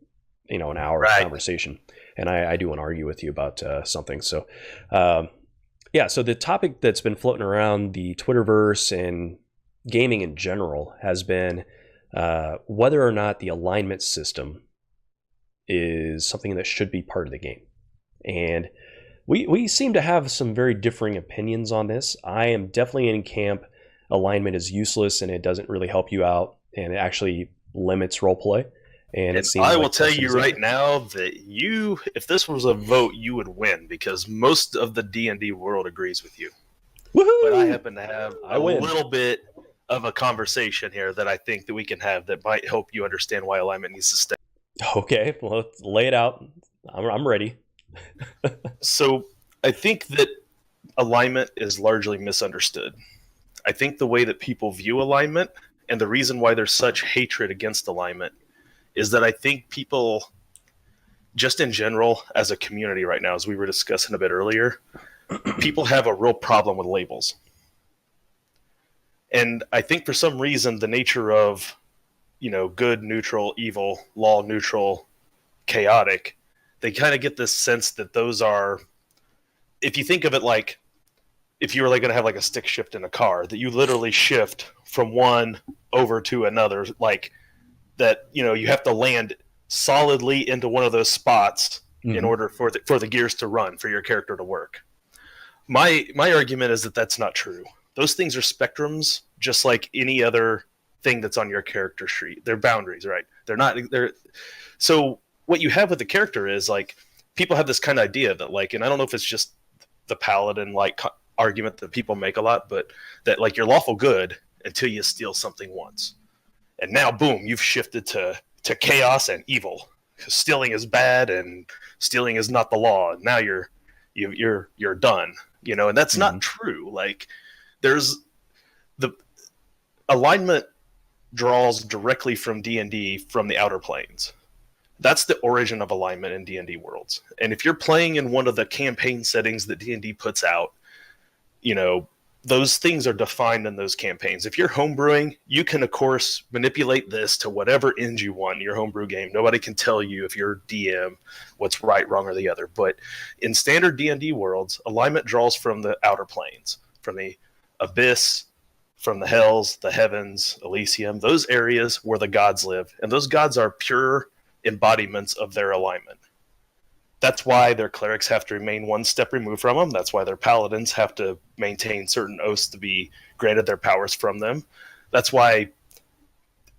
an hour of conversation. And I do want to argue with you about something. So, so the topic that's been floating around the Twitterverse and gaming in general has been whether or not the alignment system is something that should be part of the game. And we seem to have some very differing opinions on this. I am definitely in camp alignment is useless and it doesn't really help you out and it actually limits roleplay. And it seems I will tell you right now that if this was a vote, you would win because most of the D&D world agrees with you. Woohoo! But I happen to have a little bit of a conversation here that I think that we can have that might help you understand why alignment needs to stay. Okay, well, let's lay it out. I'm ready. So I think that alignment is largely misunderstood. I think the way that people view alignment and the reason why there's such hatred against alignment is that I think people, just in general, as a community right now, as we were discussing a bit earlier, people have a real problem with labels. And I think for some reason, the nature of, good, neutral, evil, law, neutral, chaotic, they kind of get this sense that those are, if you think of it like, if you were like going to have like a stick shift in a car, that you literally shift from one over to another, like that, you have to land solidly into one of those spots in order for the gears to run, for your character to work. My argument is that that's not true. Those things are spectrums, just like any other thing that's on your character sheet. They're boundaries, right? So what you have with the character is like, people have this kind of idea that like, and I don't know if it's just the paladin like argument that people make a lot, but that like you're lawful good until you steal something once. And now, boom, you've shifted to chaos and evil. Stealing is bad and stealing is not the law. Now you're done, and that's not true. Like there's the alignment draws directly from D&D from the Outer Planes. That's the origin of alignment in D&D worlds. And if you're playing in one of the campaign settings that D&D puts out, those things are defined in those campaigns. If you're homebrewing, you can, of course, manipulate this to whatever end you want in your homebrew game. Nobody can tell you if you're DM what's right, wrong, or the other. But in standard D&D worlds, alignment draws from the Outer Planes, from the Abyss, from the Hells, the Heavens, Elysium, those areas where the gods live. And those gods are pure embodiments of their alignment. That's why their clerics have to remain one step removed from them. That's why their paladins have to maintain certain oaths to be granted their powers from them. That's why,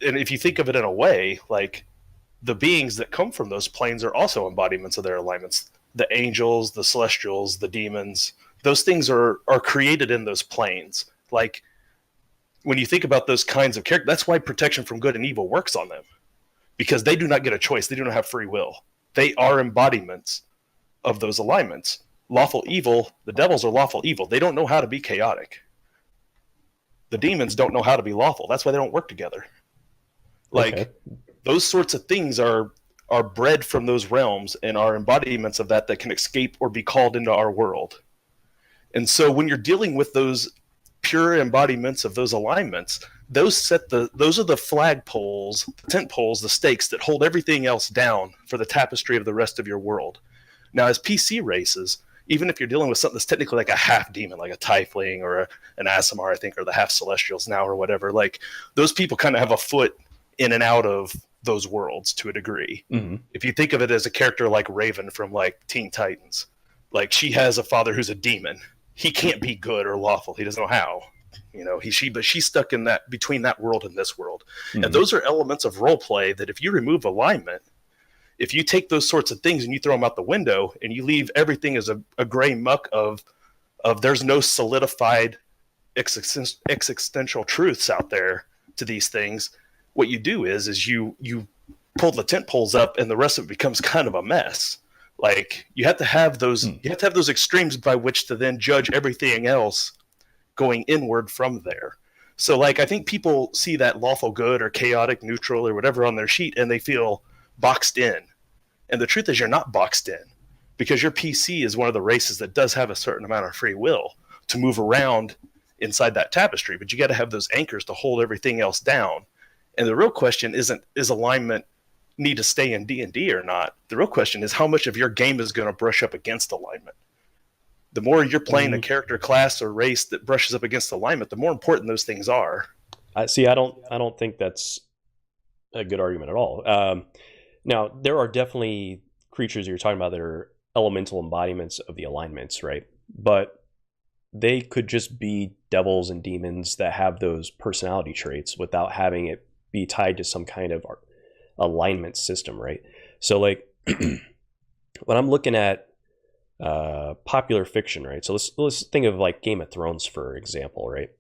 and if you think of it in a way, like the beings that come from those planes are also embodiments of their alignments. The angels, the celestials, the demons, those things are created in those planes. Like, when you think about those kinds of characters, that's why protection from good and evil works on them. Because they do not get a choice. They do not have free will. They are embodiments of those alignments. Lawful evil, the devils are lawful evil. They don't know how to be chaotic. The demons don't know how to be lawful. That's why they don't work together. Like, those sorts of things are bred from those realms and are embodiments of that can escape or be called into our world. And so when you're dealing with those pure embodiments of those alignments, those are the flagpoles, the tent poles, the stakes that hold everything else down for the tapestry of the rest of your world. Now, as PC races, even if you're dealing with something that's technically like a half demon, like a tiefling or an Aasimar, I think, or the half celestials now or whatever, like those people kind of have a foot in and out of those worlds to a degree. Mm-hmm. If you think of it as a character like Raven from like Teen Titans, like she has a father who's a demon. He can't be good or lawful. He doesn't know how. You know, but she's stuck in that between that world and this world. Mm-hmm. And those are elements of role play that if you remove alignment, if you take those sorts of things and you throw them out the window and you leave everything as a gray muck of there's no solidified existential truths out there to these things, what you do is you pull the tent poles up and the rest of it becomes kind of a mess. Like you have to have those extremes by which to then judge everything else going inward from there. So like I think people see that lawful good or chaotic neutral or whatever on their sheet and they feel boxed in. And the truth is you're not boxed in, because your PC is one of the races that does have a certain amount of free will to move around inside that tapestry, but you got to have those anchors to hold everything else down. And the real question isn't, is alignment need to stay in D&D or not? The real question is how much of your game is going to brush up against alignment. The more you're playing a character class or race that brushes up against alignment, the more important those things are. I don't think that's a good argument at all. Now, there are definitely creatures you're talking about that are elemental embodiments of the alignments, right? But they could just be devils and demons that have those personality traits without having it be tied to some kind of alignment system, right? So like when I'm looking at popular fiction, right? So let's think of like Game of Thrones, for example, right?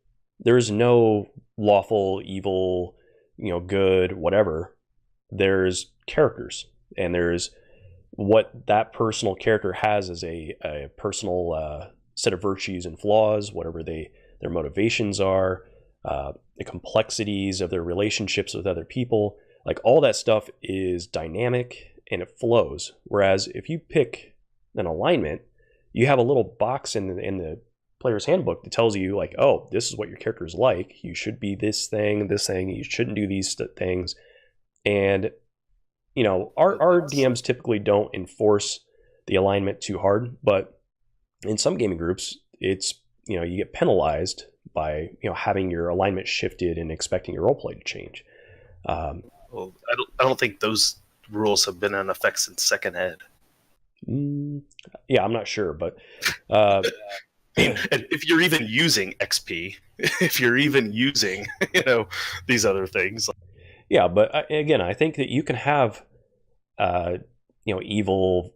There's no lawful, evil, good, whatever. There's characters, and there's what that personal character has as a personal set of virtues and flaws, whatever their motivations are, the complexities of their relationships with other people. Like all that stuff is dynamic and it flows. Whereas if you pick an alignment, you have a little box in the player's handbook that tells you like, oh, this is what your character is like. You should be this thing. You shouldn't do these things. And our DMs typically don't enforce the alignment too hard, but in some gaming groups, it's you get penalized by having your alignment shifted and expecting your roleplay to change. Well, I don't think those rules have been in effect since second ed. Yeah, I'm not sure, but and if you're even using XP, if you're even using these other things. Yeah, but again, I think that you can have evil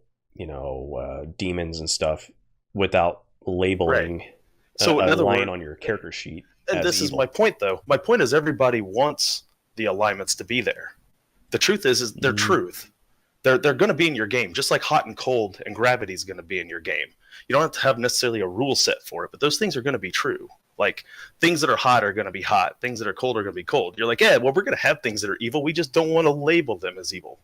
demons and stuff without labeling a line on your character sheet. And this is my point, though. My point is everybody wants the alignments to be there. The truth is they're truth. They're going to be in your game, just like hot and cold and gravity is going to be in your game. You don't have to have necessarily a rule set for it, but those things are going to be true. Like things that are hot are going to be hot. Things that are cold are going to be cold. You're like, we're going to have things that are evil. We just don't want to label them as evil.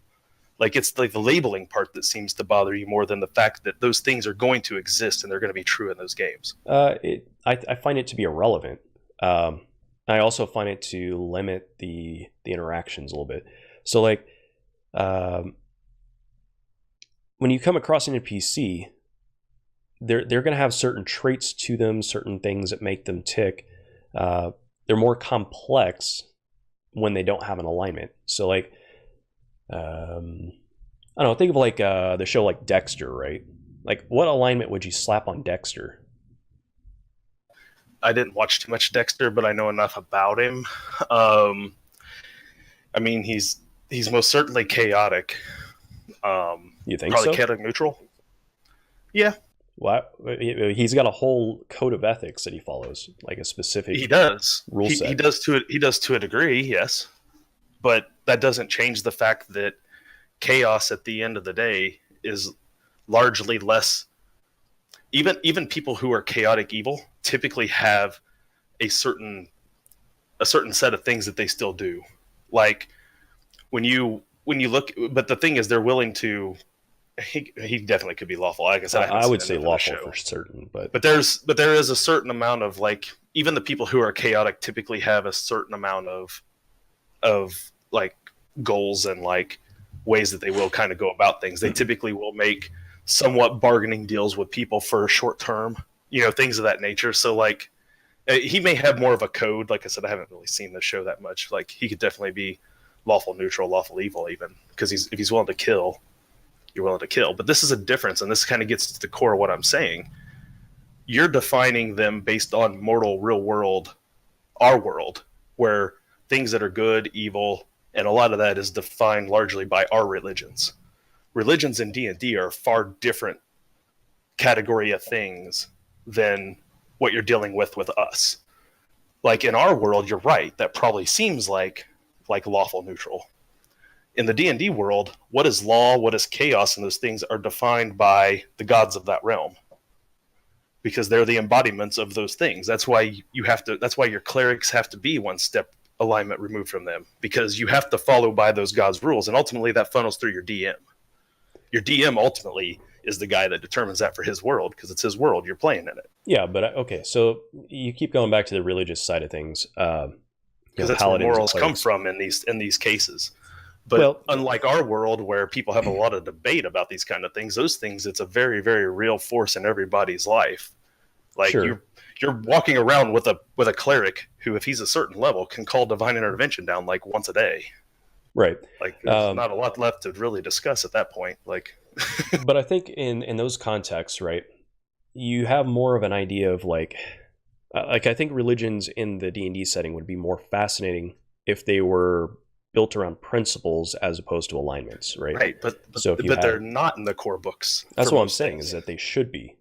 Like it's like the labeling part that seems to bother you more than the fact that those things are going to exist and they're going to be true in those games. I find it to be irrelevant. I also find it to limit the interactions a little bit. So like when you come across an NPC, they're going to have certain traits to them, certain things that make them tick. They're more complex when they don't have an alignment. So like I don't know, think of like the show like Dexter, right? Like, what alignment would you slap on Dexter? I didn't watch too much Dexter, but I know enough about him. I mean, he's most certainly chaotic. You think Probably so? chaotic neutral. Yeah, What? He's got a whole code of ethics that he follows, like a specific he does. rule set. He does to a degree, yes. But that doesn't change the fact that chaos at the end of the day is largely less. Even people who are chaotic evil typically have a certain set of things that they still do. Like when you look, but the thing is, they're willing to. He definitely could be lawful. Like I said, I would say lawful for certain, but there is a certain amount of, like, even the people who are chaotic typically have a certain amount of like goals and like ways that they will kind of go about things. They typically will make somewhat bargaining deals with people for short term, things of that nature. So like he may have more of a code. Like I said, I haven't really seen the show that much. Like he could definitely be lawful neutral, lawful evil, even because if he's willing to kill, you're willing to kill. But this is a difference, and this kind of gets to the core of what I'm saying. You're defining them based on mortal, real world, our world, where things that are good, evil, and a lot of that is defined largely by our religions. Religions in D&D are a far different category of things than what you're dealing with us. Like in our world, you're right. That probably seems like lawful neutral. In the D&D world, what is law, what is chaos, and those things are defined by the gods of that realm, because they're the embodiments of those things. That's why that's why your clerics have to be one step alignment removed from them, because you have to follow by those gods' rules, and ultimately that funnels through your DM. Your DM ultimately is the guy that determines that for his world, because it's his world. You're playing in it. yeah, but okay. So you keep going back to the religious side of things, because that's where morals come from in these cases. But unlike our world, where people have a lot of debate about these kind of things, those things, it's a very, very real force in everybody's life. Like sure. You're walking around with a cleric who, if he's a certain level, can call divine intervention down like once a day. Right. Like there's not a lot left to really discuss at that point. Like, but I think in those contexts, right, you have more of an idea of like I think religions in the D&D setting would be more fascinating if they were built around principles as opposed to alignments, right? Right, but they're not in the core books. That's what I'm saying, is that they should be.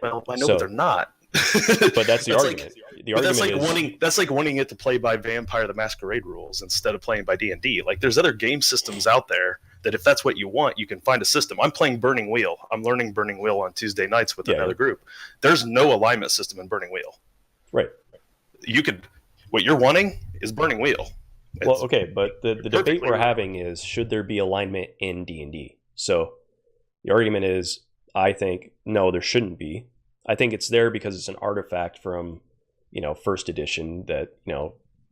Well, I know, but they're not. But that's the argument. The argument that's like wanting it to play by Vampire the Masquerade rules instead of playing by D&D. Like, there's other game systems out there that, if that's what you want, you can find a system. I'm playing Burning Wheel. I'm learning Burning Wheel on Tuesday nights with another group. There's no alignment system in Burning Wheel. Right. What you're wanting is Burning Wheel. Well, okay, but the debate we're having is, should there be alignment in D&D? So the argument is, I think, no, there shouldn't be. I think it's there because it's an artifact from, first edition that,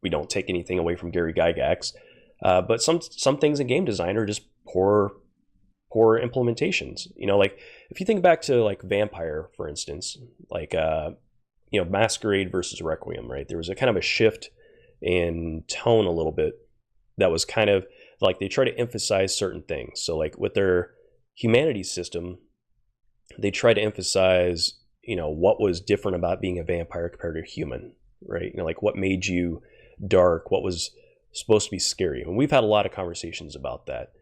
we don't take anything away from Gary Gygax. But some things in game design are just poor implementations. Like if you think back to like Vampire, for instance, like, Masquerade versus Requiem, right? There was a kind of a shift in tone a little bit that was kind of like they try to emphasize certain things. So like with their humanity system, they try to emphasize, what was different about being a vampire compared to a human, right? Like what made you dark, what was supposed to be scary. And we've had a lot of conversations about that.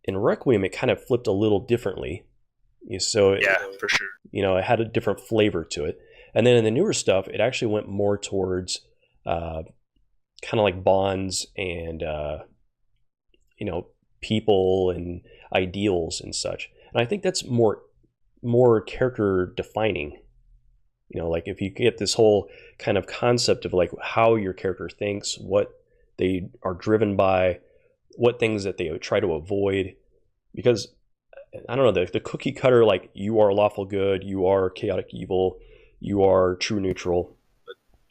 In Requiem, it kind of flipped a little differently. So yeah, for sure. It had a different flavor to it. And then in the newer stuff, it actually went more towards kind of like bonds and people and ideals and such. And I think that's more character defining. Like if you get this whole kind of concept of like how your character thinks, what they are driven by, what things that they try to avoid. Because I don't know, the cookie cutter, like you are lawful good, you are chaotic evil, you are true neutral.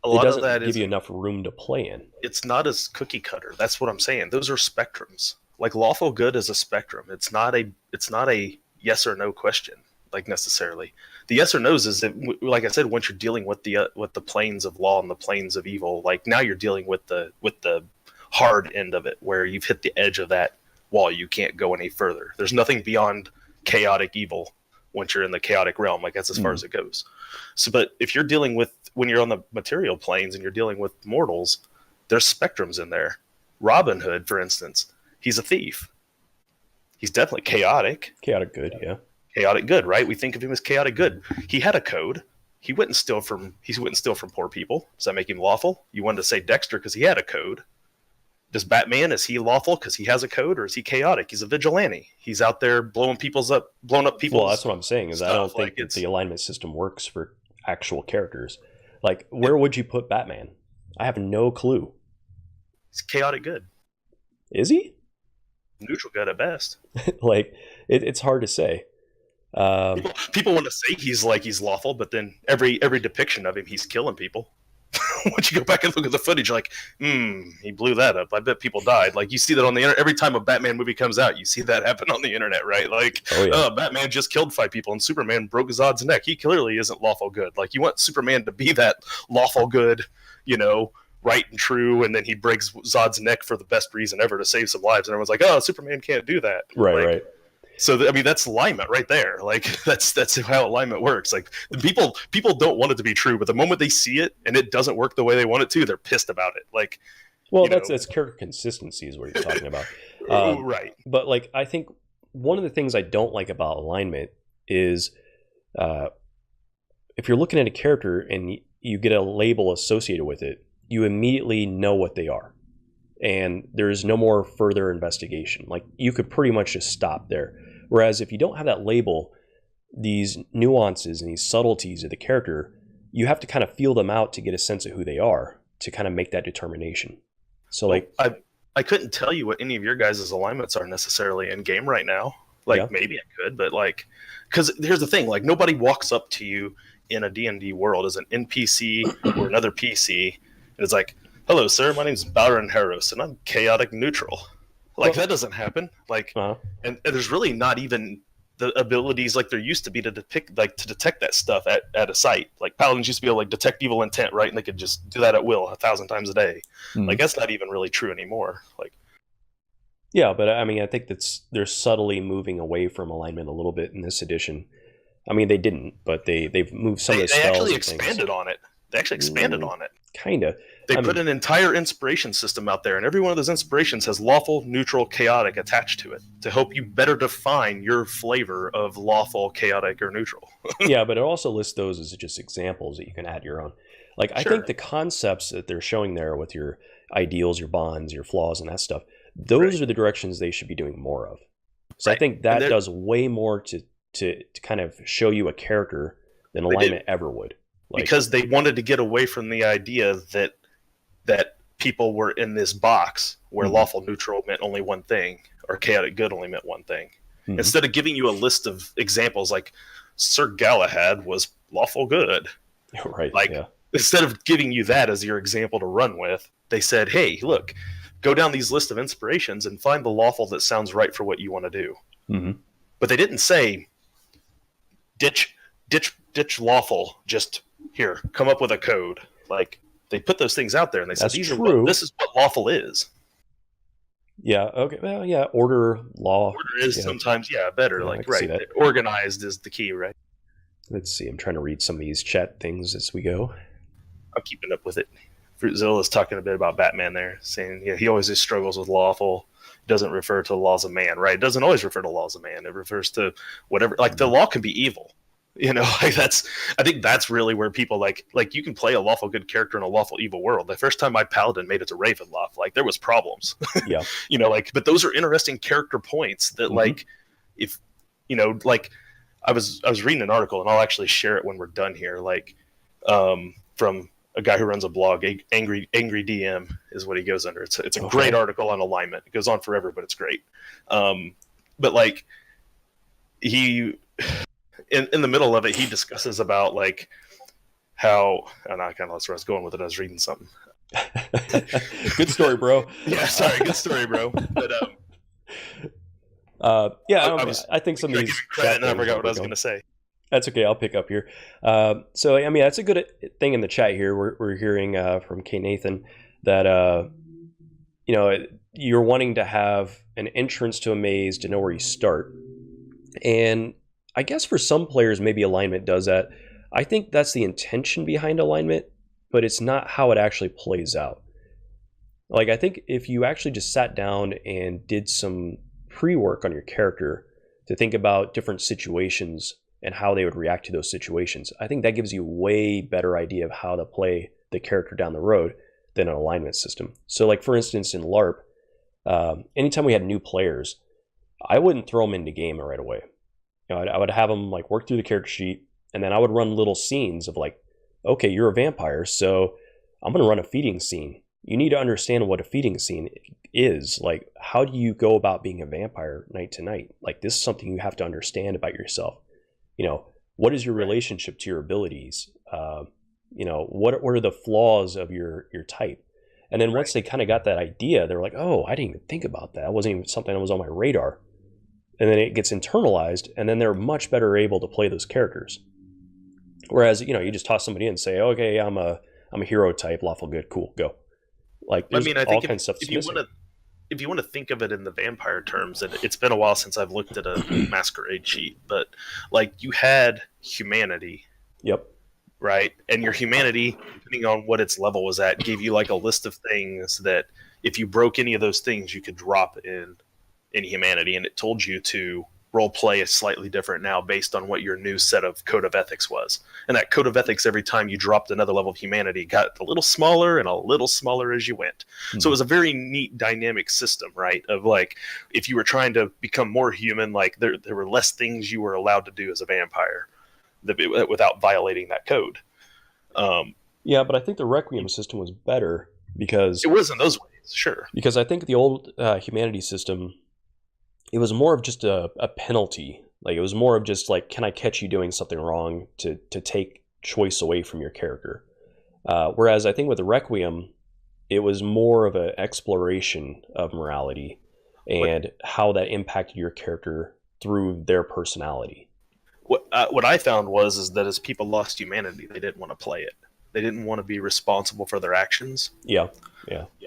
A lot it doesn't of that give you enough room to play in. It's not as cookie cutter. That's what I'm saying. Those are spectrums. Like lawful good is a spectrum. It's not a yes or no question, like necessarily. The yes or no's is that, like I said, once you're dealing with the planes of law and the planes of evil, like now you're dealing with the hard end of it, where you've hit the edge of that wall. You can't go any further. There's nothing beyond chaotic evil once you're in the chaotic realm. Like, that's as far as it goes. So, but if you're dealing with, when you're on the material planes and you're dealing with mortals, there's spectrums in there. Robin Hood, for instance, he's a thief. He's definitely chaotic. Chaotic good, yeah. Chaotic good, right? We think of him as chaotic good. He had a code. He wouldn't steal from poor people. Does that make him lawful? You wanted to say Dexter because he had a code. Does Batman, is he lawful because he has a code, or is he chaotic? He's a vigilante. He's out there blowing up people's. Well, that's what I'm saying. Is stuff. I don't think that the alignment system works for actual characters. Like, where would you put Batman? I have no clue. He's chaotic good. Is he? Neutral good at best. Like, it's hard to say. People want to say he's lawful, but then every depiction of him, he's killing people. Once you go back and look at the footage, you're like, he blew that up. I bet people died. Like, you see that on the internet every time a Batman movie comes out. You see that happen on the internet, right? Like, Batman just killed 5 people, and Superman broke Zod's neck. He clearly isn't lawful good. Like, you want Superman to be that lawful good, right and true, and then he breaks Zod's neck for the best reason ever, to save some lives. And everyone's like, oh, Superman can't do that. Right. So that's alignment right there. Like, that's how alignment works. Like, people don't want it to be true, but the moment they see it and it doesn't work the way they want it to, they're pissed about it. Like, well, that's character consistency is what you're talking about. Right. But like, I think one of the things I don't like about alignment is if you're looking at a character and you get a label associated with it, you immediately know what they are. And there's no more further investigation. Like, you could pretty much just stop there. Whereas if you don't have that label, these nuances and these subtleties of the character, you have to kind of feel them out to get a sense of who they are, to kind of make that determination. So, like, I couldn't tell you what any of your guys' alignments are necessarily in game right now. Like, maybe I could, but like, because here's the thing, like, nobody walks up to you in a D&D world as an NPC or another PC, and it's like, hello, sir, my name's Bowron Harris, and I'm chaotic neutral. Like, that doesn't happen. Like, and there's really not even the abilities like there used to be to detect that stuff at a site. Like, paladins used to be able to, like, detect evil intent, right? And they could just do that at will 1,000 times a day. Like, that's not even really true anymore. Like, yeah, but I mean, I think they're subtly moving away from alignment a little bit in this edition. I mean, they didn't, but they've moved some of the spells. They actually expanded on it. They actually expanded on it. Kind of. They put an entire inspiration system out there, and every one of those inspirations has lawful, neutral, chaotic attached to it to help you better define your flavor of lawful, chaotic, or neutral. Yeah, but it also lists those as just examples that you can add your own. Like, I think the concepts that they're showing there with your ideals, your bonds, your flaws, and that stuff, those are the directions they should be doing more of. So I think that does way more to kind of show you a character than alignment ever would. Like, because they wanted to get away from the idea that people were in this box where lawful neutral meant only one thing, or chaotic good only meant one thing. Instead of giving you a list of examples, like Sir Galahad was lawful good. Right. Like, instead of giving you that as your example to run with, they said, hey, look, go down these list of inspirations and find the lawful that sounds right for what you want to do. But they didn't say, ditch lawful, just here, come up with a code. Like, they put those things out there and they said, this is what lawful is. Yeah, okay. Well, yeah, order, law. Order is sometimes, better. Like, right. Organized is the key, right? Let's see. I'm trying to read some of these chat things as we go. I'm keeping up with it. Fruitzilla is talking a bit about Batman there, saying, he always just struggles with lawful. It doesn't refer to the laws of man, right? It doesn't always refer to laws of man. It refers to whatever. Like, the law can be evil. Like, I think that's really where people like you can play a lawful good character in a lawful evil world. The first time my paladin made it to Ravenloft, like, there was problems. Yeah. But those are interesting character points that like, if like, I was reading an article, and I'll actually share it when we're done here, like, from a guy who runs a blog, Angry DM is what he goes under. It's a great article on alignment. It goes on forever, but it's great. But like, he in the middle of it, he discusses about like how, and I kind of lost where I was going with it. I was reading something. Good story, bro. Yeah, sorry, good story, bro. But I think some of these. And I forgot what I was going to say. That's okay. I'll pick up here. So I mean, that's a good thing in the chat here. We're hearing from K Nathan that you're wanting to have an entrance to a maze to know where you start. And I guess for some players, maybe alignment does that. I think that's the intention behind alignment, but it's not how it actually plays out. Like, I think if you actually just sat down and did some pre-work on your character to think about different situations and how they would react to those situations, I think that gives you a way better idea of how to play the character down the road than an alignment system. So, like, for instance, in LARP, anytime we had new players, I wouldn't throw them into game right away. You know, I would have them like work through the character sheet, and then I would run little scenes of like, okay, you're a vampire, so I'm going to run a feeding scene. You need to understand what a feeding scene is. Like, how do you go about being a vampire night to night? Like, this is something you have to understand about yourself. You know, what is your relationship to your abilities? You know, what are the flaws of your type? And then once they kind of got that idea, they're like, oh, I didn't even think about that. That wasn't even something that was on my radar. And then it gets internalized, and then they're much better able to play those characters. Whereas, you know, you just toss somebody in and say, okay, I'm a hero type, lawful good, cool, go. Like, there's I all think kinds of stuff if you want to think of it in the vampire terms, and it's been a while since I've looked at a masquerade sheet, but like, you had humanity. Yep. Right? And your humanity, depending on what its level was at, gave you like a list of things that if you broke any of those things, you could drop in humanity, and it told you to role play is slightly different now based on what your new set of code of ethics was. And that code of ethics, every time you dropped another level of humanity, got a little smaller and a little smaller as you went. Mm-hmm. So it was a very neat dynamic system, right? Of like, if you were trying to become more human, like there were less things you were allowed to do as a vampire without violating that code. Yeah, but I think the Requiem system was better because... It was in those ways, sure. Because I think the old humanity system, it was more of just a penalty. Like, it was more of just like, can I catch you doing something wrong to take choice away from your character? Whereas I think with the Requiem, it was more of an exploration of morality and how that impacted your character through their personality. What I found is that as people lost humanity, they didn't want to play it. They didn't want to be responsible for their actions. Yeah.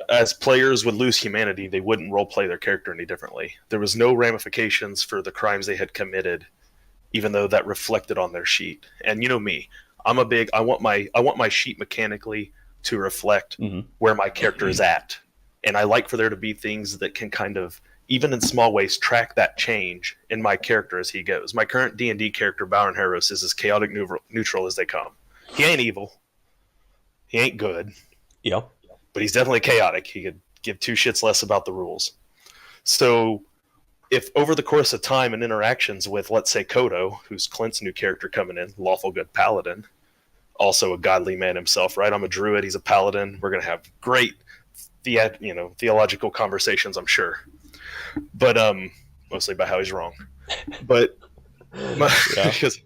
As players would lose humanity, they wouldn't roleplay their character any differently. There was no ramifications for the crimes they had committed, even though that reflected on their sheet. And you know me, I want my sheet mechanically to reflect where my character is at. And I like for there to be things that can kind of, even in small ways, track that change in my character as he goes. My current D&D character, Bowron Harris, is as chaotic neutral as they come. He ain't evil. He ain't good. Yeah. But he's definitely chaotic. He could give two shits less about the rules. So if over the course of time and interactions with, let's say, Kodo, who's Clint's new character coming in, lawful good paladin, also a godly man himself, right? I'm a druid. He's a paladin. We're going to have great theological conversations, I'm sure. But mostly about how he's wrong. But because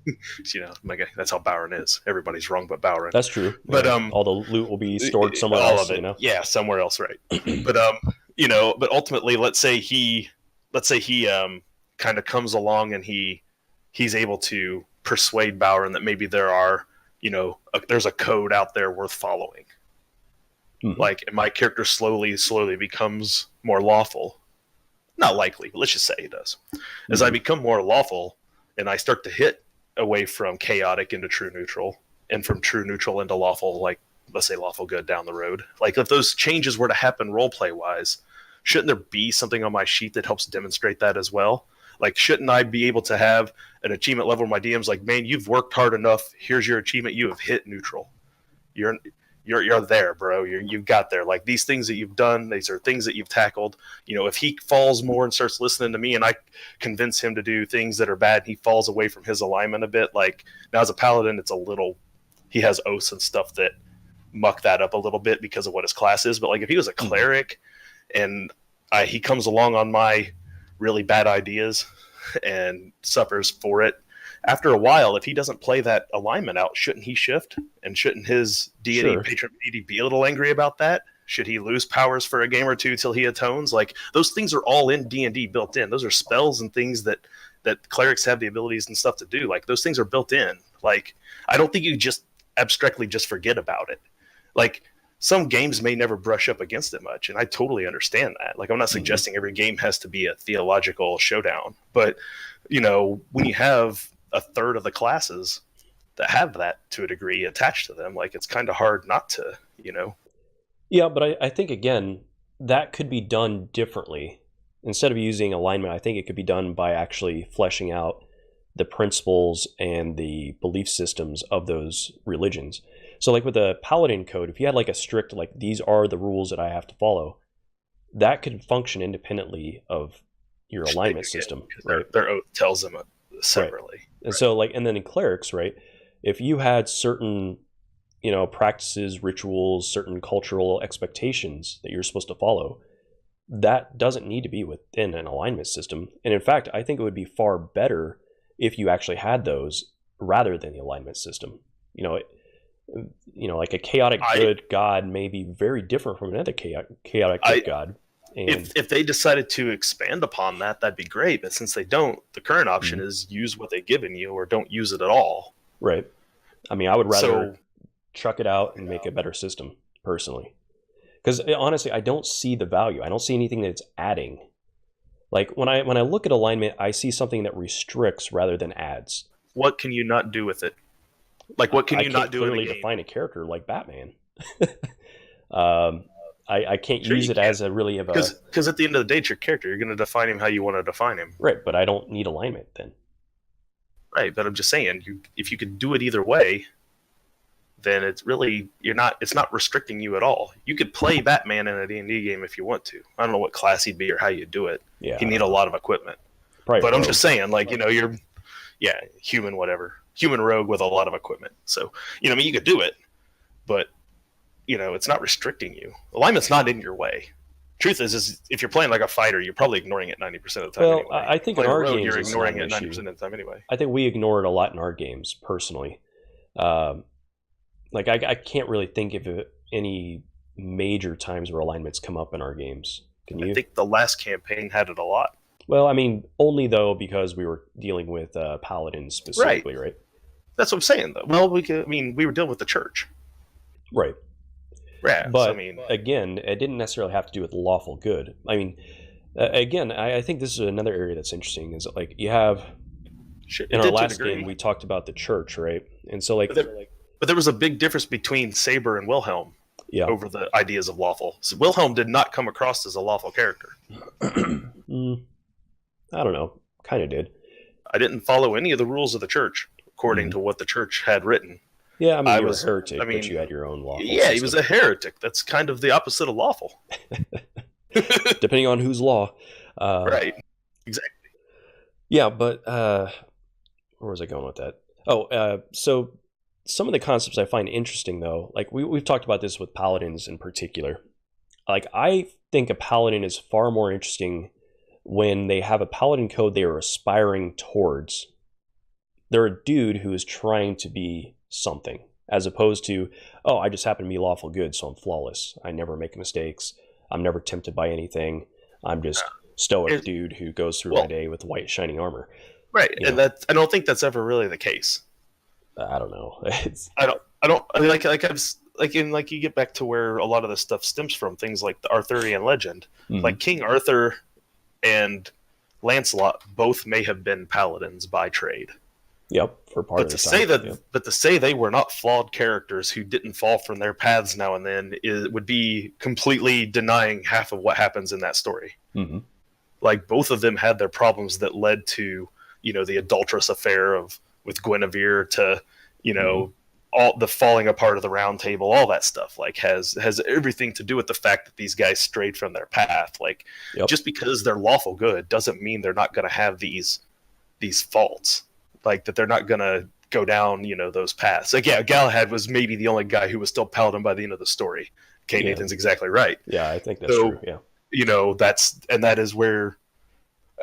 that's how Bowron is. Everybody's wrong but Bowron. That's true. But all the loot will be stored somewhere else. Of it, yeah, somewhere else, right? But but ultimately, let's say he kind of comes along and he's able to persuade Bowron that maybe there are there's a code out there worth following. Like, and my character slowly becomes more lawful. Not likely, but let's just say he does. As I become more lawful and I start to hit away from chaotic into true neutral and from true neutral into lawful, like, let's say lawful good down the road. Like, if those changes were to happen roleplay wise, shouldn't there be something on my sheet that helps demonstrate that as well? Like, shouldn't I be able to have an achievement level where my DM's like, man, you've worked hard enough. Here's your achievement. You have hit neutral. You're there, bro. You've got there. Like, these things that you've done, these are things that you've tackled. If he falls more and starts listening to me and I convince him to do things that are bad, he falls away from his alignment a bit. Like, now as a paladin, he has oaths and stuff that muck that up a little bit because of what his class is. But like, if he was a cleric and he comes along on my really bad ideas and suffers for it, after a while, if he doesn't play that alignment out, shouldn't he shift? And shouldn't his deity, patron deity, be a little angry about that? Should he lose powers for a game or two till he atones? Like, those things are all in D&D built in. Those are spells and things that clerics have the abilities and stuff to do. Like, those things are built in. Like, I don't think you just abstractly just forget about it. Like, some games may never brush up against it much, and I totally understand that. Like, I'm not suggesting every game has to be a theological showdown, but when you have a third of the classes that have that to a degree attached to them, like, it's kind of hard not to. Yeah, but I think, again, that could be done differently. Instead of using alignment, I think it could be done by actually fleshing out the principles and the belief systems of those religions. So like with the Paladin code, if you had like a strict, like, these are the rules that I have to follow, that could function independently of your alignment system, right? Their oath tells them separately. Right. And so like, and then in clerics, right, if you had certain, practices, rituals, certain cultural expectations that you're supposed to follow, that doesn't need to be within an alignment system. And in fact, I think it would be far better if you actually had those rather than the alignment system. Like a chaotic good god may be very different from another chaotic good god. And if they decided to expand upon that, that'd be great. But since they don't, the current option is use what they've given you or don't use it at all. Right. I mean, I would rather chuck it out and make a better system, personally. Because honestly, I don't see the value. I don't see anything that it's adding. Like when I look at alignment, I see something that restricts rather than adds. What can you not do with it? Like, what can you not do in the game? I can't clearly define a character like Batman. I can't use it as a really of a... Because at the end of the day, it's your character. You're going to define him how you want to define him. Right, but I don't need alignment then. Right, but I'm just saying, if you could do it either way, then it's really it's not restricting you at all. You could play Batman in a D&D game if you want to. I don't know what class he'd be or how you'd do it. Yeah, he'd need a lot of equipment. Right, but I'm just saying, like, you're human rogue with a lot of equipment. So you could do it, but it's not restricting you. Alignment's not in your way. Truth is if you're playing like a fighter, you're probably ignoring it 90% of the time. Well, anyway. I think in our games you're ignoring it 90% issue. of the time anyway. I think we ignore it a lot in our games, personally. Like I can't really think of any major times where alignments come up in our games. Can you? I think the last campaign had it a lot. Well, I mean, only though because we were dealing with paladins specifically, right? That's what I'm saying, though. Well, we were dealing with the church, right? Yeah, but again, it didn't necessarily have to do with lawful good. I mean, again, I think this is another area that's interesting. Is like you have in our last game we talked about the church, right? And so like, but there was a big difference between Saber and Wilhelm. Yeah. Over the ideas of lawful. So Wilhelm did not come across as a lawful character. I don't know. Kind of did. I didn't follow any of the rules of the church according to what the church had written. Yeah, I mean, you were a heretic, but you had your own lawful system. He was a heretic. That's kind of the opposite of lawful. Depending on whose law. Right. Exactly. Yeah, but where was I going with that? So some of the concepts I find interesting, though, like we've talked about this with paladins in particular. Like, I think a paladin is far more interesting when they have a paladin code they are aspiring towards. They're a dude who is trying to be something, as opposed to, I just happen to be lawful good, so I'm flawless. I never make mistakes. I'm never tempted by anything. I'm just stoic dude who goes through my day with white shining armor. Right, and I don't think that's ever really the case. I don't know. Like you get back to where a lot of this stuff stems from, things like the Arthurian legend. Like King Arthur and Lancelot both may have been paladins by trade. Yep, for part of the time. But to say they were not flawed characters who didn't fall from their paths now and then would be completely denying half of what happens in that story. Mm-hmm. Like, both of them had their problems that led to, the adulterous affair with Guinevere to, all the falling apart of the Round Table, all that stuff, like, has everything to do with the fact that these guys strayed from their path. Like, just because they're lawful good doesn't mean they're not going to have these faults. Like, that they're not going to go down, those paths. Like, Galahad was maybe the only guy who was still paladin by the end of the story. Okay, Nathan's exactly right. Yeah, I think that's true. Yeah.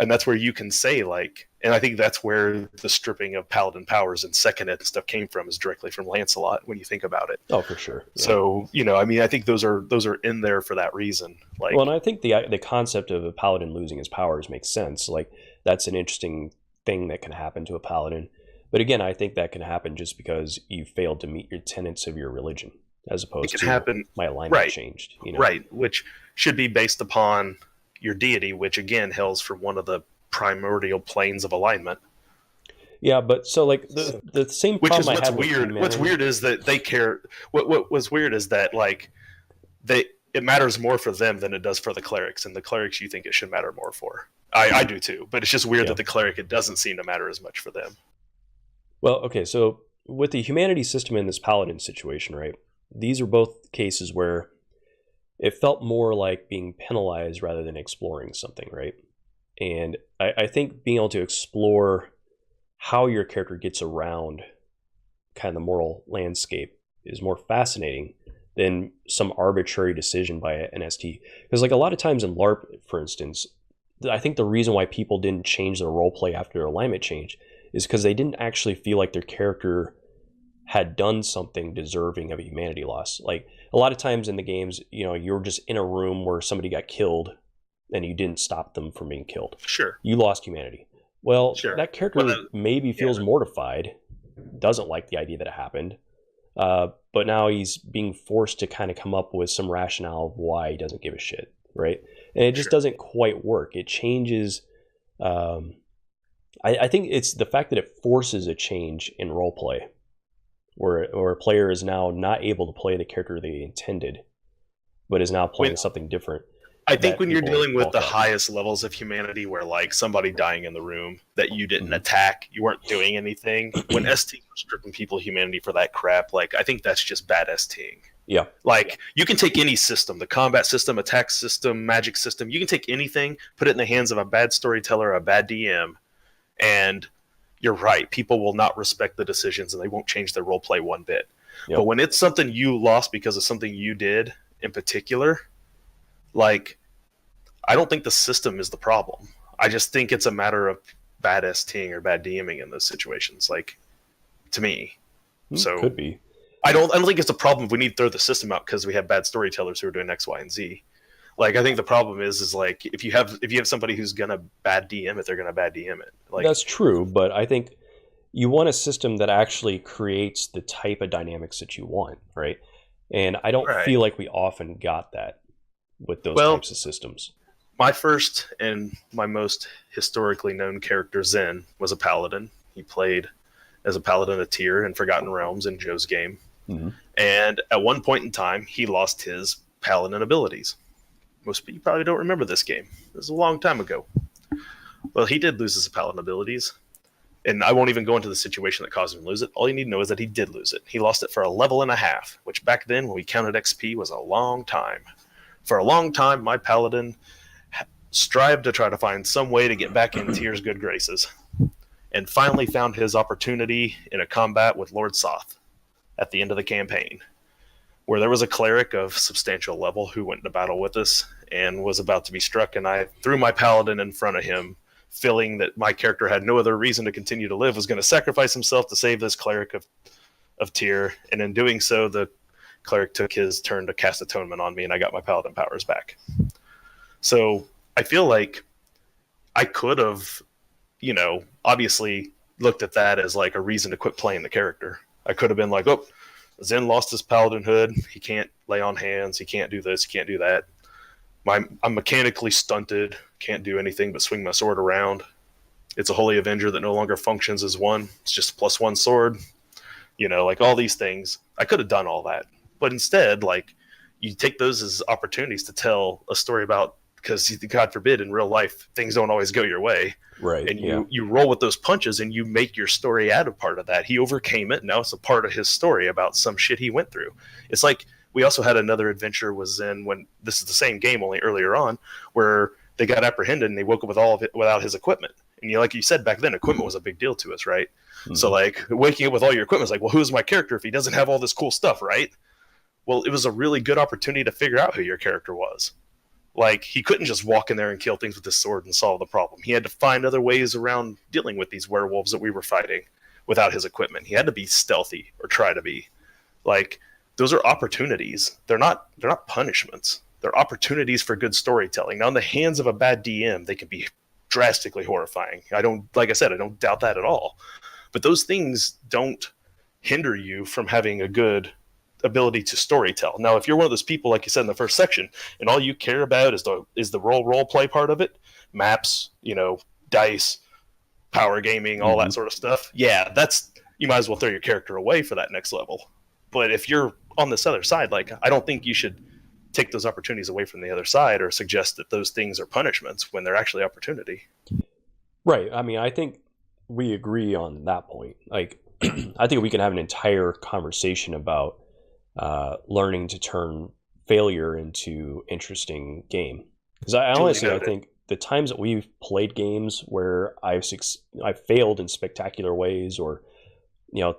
That's where you can say, like, and I think that's where the stripping of paladin powers and second ed and stuff came from, is directly from Lancelot, when you think about it. Oh, for sure. Yeah. So, I think those are in there for that reason. Like, well, and I think the concept of a paladin losing his powers makes sense. Like, that's an interesting thing that can happen to a paladin. But again, I think that can happen just because you failed to meet your tenets of your religion. as opposed It to can happen, my alignment right? changed. Right, which should be based upon your deity, which again hails from one of the primordial planes of alignment. Yeah, but so like the same Which is problem I what's had with weird. What's humanity. weird is that they care. What was weird is that like it matters more for them than it does for the clerics, and the clerics you think it should matter more for. I do too, but it's just weird that the cleric, it doesn't seem to matter as much for them. Well, okay, so with the humanity system in this paladin situation, right? These are both cases where it felt more like being penalized rather than exploring something, right? And I think being able to explore how your character gets around kind of the moral landscape is more fascinating than some arbitrary decision by an ST. Because like a lot of times in LARP, for instance, I think the reason why people didn't change their role play after their alignment change is because they didn't actually feel like their character had done something deserving of a humanity loss. Like a lot of times in the games, you know, you're just in a room where somebody got killed and you didn't stop them from being killed. Sure. You lost humanity. Well, Sure. that character maybe feels mortified, doesn't like the idea that it happened, but now he's being forced to kind of come up with some rationale of why he doesn't give a shit, right? And it just doesn't quite work. It changes. I think it's the fact that it forces a change in roleplay, where a player is now not able to play the character they intended, but is now playing something different. I think when you're dealing with the highest levels of humanity, where like somebody dying in the room that you didn't attack, you weren't doing anything. When ST was stripping people humanity for that crap, like I think that's just bad STing. Yeah. Like you can take any system, the combat system, attack system, magic system, you can take anything, put it in the hands of a bad storyteller, a bad DM, and you're right, people will not respect the decisions and they won't change their role play one bit. Yep. But when it's something you lost because of something you did in particular, like, I don't think the system is the problem. I just think it's a matter of bad STing or bad DMing in those situations, like, to me. So could be. I don't think it's a problem if we need to throw the system out because we have bad storytellers who are doing X, Y, and Z. Like, I think the problem is like if you have somebody who's gonna bad DM it, they're gonna bad DM it. Like, that's true, but I think you want a system that actually creates the type of dynamics that you want, right? And I don't feel like we often got that with those types of systems. My first and my most historically known character, Zen, was a paladin. He played as a paladin of Tyr in Forgotten Realms in Joe's game. Mm-hmm. And at one point in time, he lost his paladin abilities. Most people probably don't remember this game. It was a long time ago. Well, he did lose his paladin abilities. And I won't even go into the situation that caused him to lose it. All you need to know is that he did lose it. He lost it for a level and a half, which back then, when we counted XP, was a long time. For a long time, my paladin strived to try to find some way to get back in Tyr's good graces, and finally found his opportunity in a combat with Lord Soth at the end of the campaign, where there was a cleric of substantial level who went into battle with us and was about to be struck, and I threw my paladin in front of him, feeling that my character had no other reason to continue to live, was going to sacrifice himself to save this cleric of Tyr, and in doing so, the cleric took his turn to cast atonement on me, and I got my paladin powers back. So I feel like I could have, obviously looked at that as like a reason to quit playing the character. I could have been like, oh, Zen lost his paladinhood. He can't lay on hands. He can't do this. He can't do that. I'm mechanically stunted. Can't do anything but swing my sword around. It's a Holy Avenger that no longer functions as one. It's just a +1 sword. Like all these things. I could have done all that. But instead, like, you take those as opportunities to tell a story about, because God forbid in real life things don't always go your way, right? And you roll with those punches and you make your story out of part of that. He overcame it. Now it's a part of his story about some shit he went through. It's like we also had another adventure with Zen when this is the same game only earlier on, where they got apprehended and they woke up with all of it without his equipment. And like you said back then, equipment was a big deal to us, right? Mm-hmm. So like waking up with all your equipment is like, well, who's my character if he doesn't have all this cool stuff, right? Well, it was a really good opportunity to figure out who your character was. Like, he couldn't just walk in there and kill things with his sword and solve the problem. He had to find other ways around dealing with these werewolves that we were fighting without his equipment. He had to be stealthy, or try to be. Like, those are opportunities. They're not punishments. They're opportunities for good storytelling. Now, in the hands of a bad DM, they can be drastically horrifying. Like I said, I don't doubt that at all. But those things don't hinder you from having a good ability to storytell. Now, if you're one of those people, like you said in the first section, and all you care about is the role play part of it, maps, dice, power gaming, all that sort of stuff. Yeah, you might as well throw your character away for that next level. But if you're on this other side, like, I don't think you should take those opportunities away from the other side or suggest that those things are punishments when they're actually opportunity. Right. I mean, I think we agree on that point. Like, I think we can have an entire conversation about learning to turn failure into interesting game. Because I honestly, I think the times that we've played games where I've failed in spectacular ways, or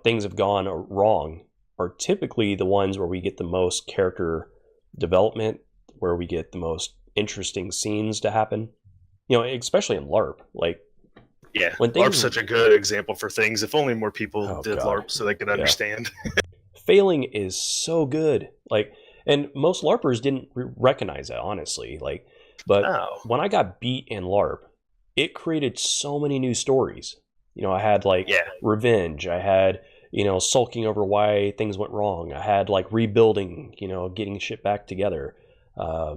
things have gone wrong, are typically the ones where we get the most character development, where we get the most interesting scenes to happen. Especially in LARP. Like, yeah, LARP's such a good example for things. If only more people did LARP so they could understand. Failing is so good. Like, and most LARPers didn't recognize that, honestly. Like, but when I got beat in LARP, it created so many new stories. I had revenge. I had sulking over why things went wrong. I had rebuilding, getting shit back together. A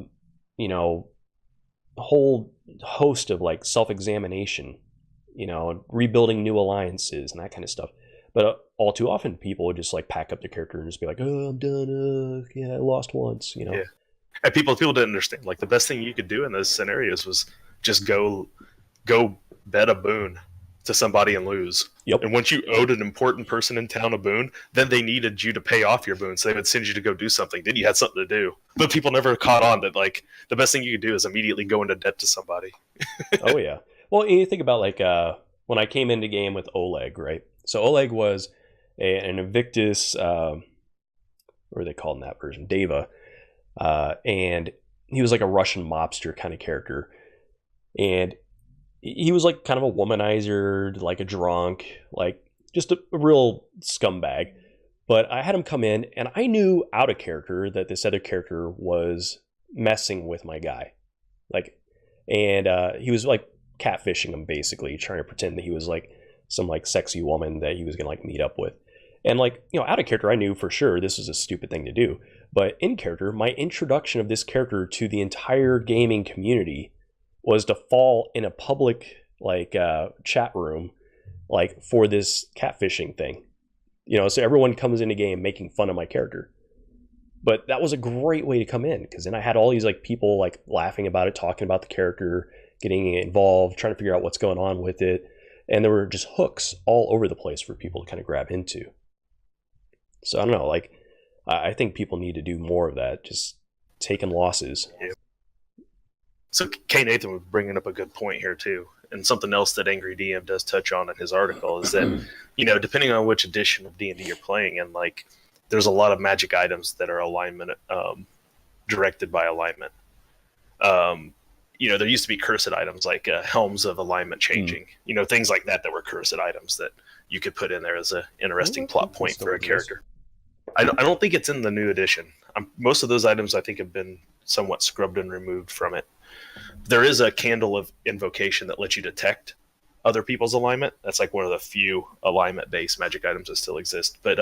whole host of self-examination, rebuilding new alliances and that kind of stuff. But all too often people would just pack up their character and just be like, oh, I'm done. I lost once, Yeah. And people didn't understand. The best thing you could do in those scenarios was just go bet a boon to somebody and lose. Yep. And once you owed an important person in town a boon, then they needed you to pay off your boon. So they would send you to go do something. Then you had something to do. But people never caught on that the best thing you could do is immediately go into debt to somebody. Oh yeah. Well, you think about when I came into game with Oleg, right? So Oleg was an Invictus, what are they called in that version? Deva. And he was a Russian mobster kind of character. And he was kind of a womanizer, a drunk, just a real scumbag. But I had him come in, and I knew out of character that this other character was messing with my guy. And he was catfishing him, basically, trying to pretend that he was some sexy woman that he was gonna meet up with. And out of character, I knew for sure this was a stupid thing to do. But in character, my introduction of this character to the entire gaming community was to fall in a public chat room for this catfishing thing. So everyone comes in a game making fun of my character. But that was a great way to come in, because then I had all these people laughing about it, talking about the character, getting involved, trying to figure out what's going on with it. And there were just hooks all over the place for people to kind of grab into. So I don't know, I think people need to do more of that, just taking losses. Yeah. So K. Nathan was bringing up a good point here too. And something else that Angry DM does touch on in his article is that, depending on which edition of D&D you're playing in, there's a lot of magic items that are alignment, directed by alignment. There used to be cursed items helms of alignment changing, things like that were cursed items that you could put in there as an interesting plot point for a character. I don't think it's in the new edition. Most of those items, I think, have been somewhat scrubbed and removed from it. There is a candle of invocation that lets you detect other people's alignment. That's one of the few alignment-based magic items that still exist. But,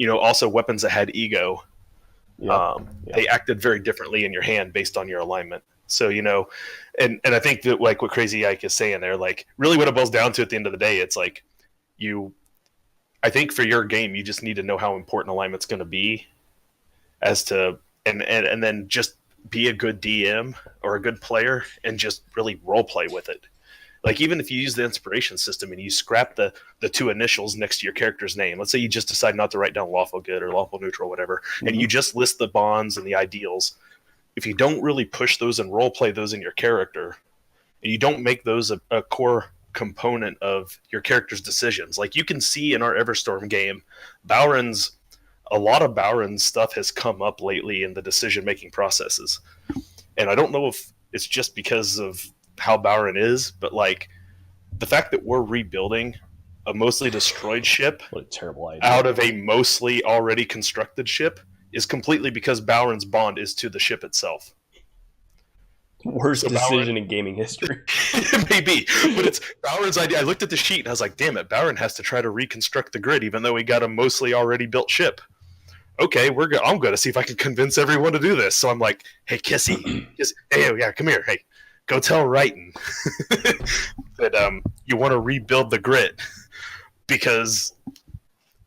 also weapons that had ego, they acted very differently in your hand based on your alignment. So, and I think that what Crazy Ike is saying there, really what it boils down to at the end of the day, it's I think for your game, you just need to know how important alignment's going to be and then just be a good DM or a good player and just really role play with it. Even if you use the inspiration system and you scrap the two initials next to your character's name, let's say you just decide not to write down lawful good or lawful neutral, whatever, and you just list the bonds and the ideals. If you don't really push those and role play those in your character, and you don't make those a core component of your character's decisions, you can see in our Everstorm game, a lot of Bowron's stuff has come up lately in the decision-making processes. And I don't know if it's just because of how Bowron is, but the fact that we're rebuilding a mostly destroyed ship what a terrible idea. Out of a mostly already constructed ship is completely because Bowron's bond is to the ship itself. Worst decision in gaming history. Maybe, but it's Bowron's idea. I looked at the sheet and I was like, damn it, Bowron has to try to reconstruct the grid even though we got a mostly already built ship. okay, I'm going to see if I can convince everyone to do this. So I'm like, hey, Kissy, hey, yeah, come here. Hey, go tell Wrighton that you want to rebuild the grit because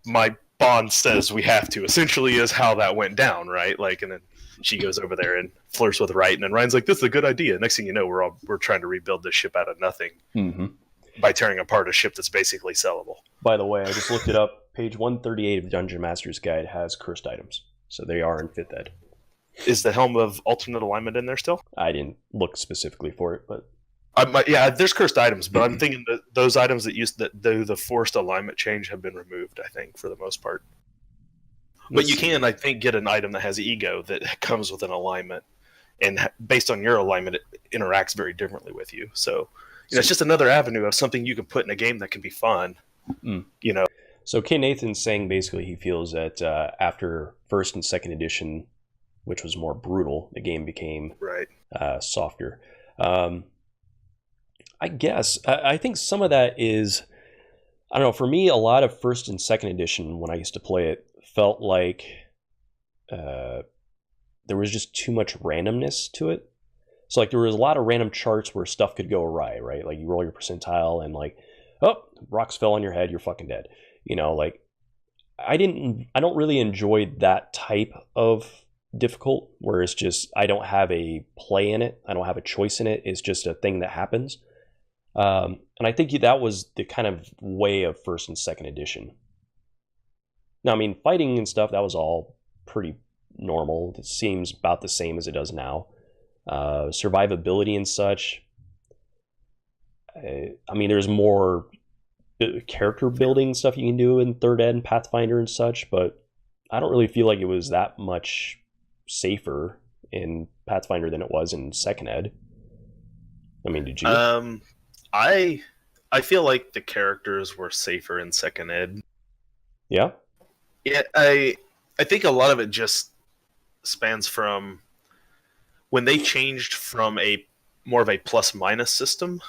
my bond says we have to. Essentially, is how that went down, right? Like, and then she goes over there and flirts with Wrighton, and Ryan's like, "This is a good idea." Next thing you know, we're trying to rebuild this ship out of nothing by tearing apart a ship that's basically sellable. By the way, I just looked it up. Page 138 of the Dungeon Master's Guide has cursed items, so they are in 5th ed. Is the Helm of Alternate Alignment in there still? I didn't look specifically for it, but yeah, there's cursed items, but I'm thinking that those items that do the forced alignment change have been removed, I think, for the most part. But you can, I think, get an item that has ego that comes with an alignment, and based on your alignment, it interacts very differently with you. So, it's just another avenue of something you can put in a game that can be fun. You know. So K. Nathan's saying basically he feels that after 1st and 2nd edition, which was more brutal, the game became softer. I guess I think some of that is, I don't know. For me, a lot of 1st and 2nd edition when I used to play it felt like there was just too much randomness to it. So like there was a lot of random charts where stuff could go awry, right? Like you roll your percentile and like, oh, rocks fell on your head, you're fucking dead. You know, like I don't really enjoy that type of difficult where it's just I don't have a play in it, I don't have a choice in it. It's just a thing that happens. And I think that was the kind of way of 1st and 2nd edition. Now, I mean, fighting and stuff, that was all pretty normal. It seems about the same as it does now. Survivability and such. I mean, there's more character building stuff you can do in 3rd ed and Pathfinder and such, but I don't really feel like it was that much safer in Pathfinder than it was in 2nd ed. I mean, did you? I feel like the characters were safer in 2nd ed. Yeah? Yeah, I think a lot of it just spans from when they changed from a more of a plus minus system,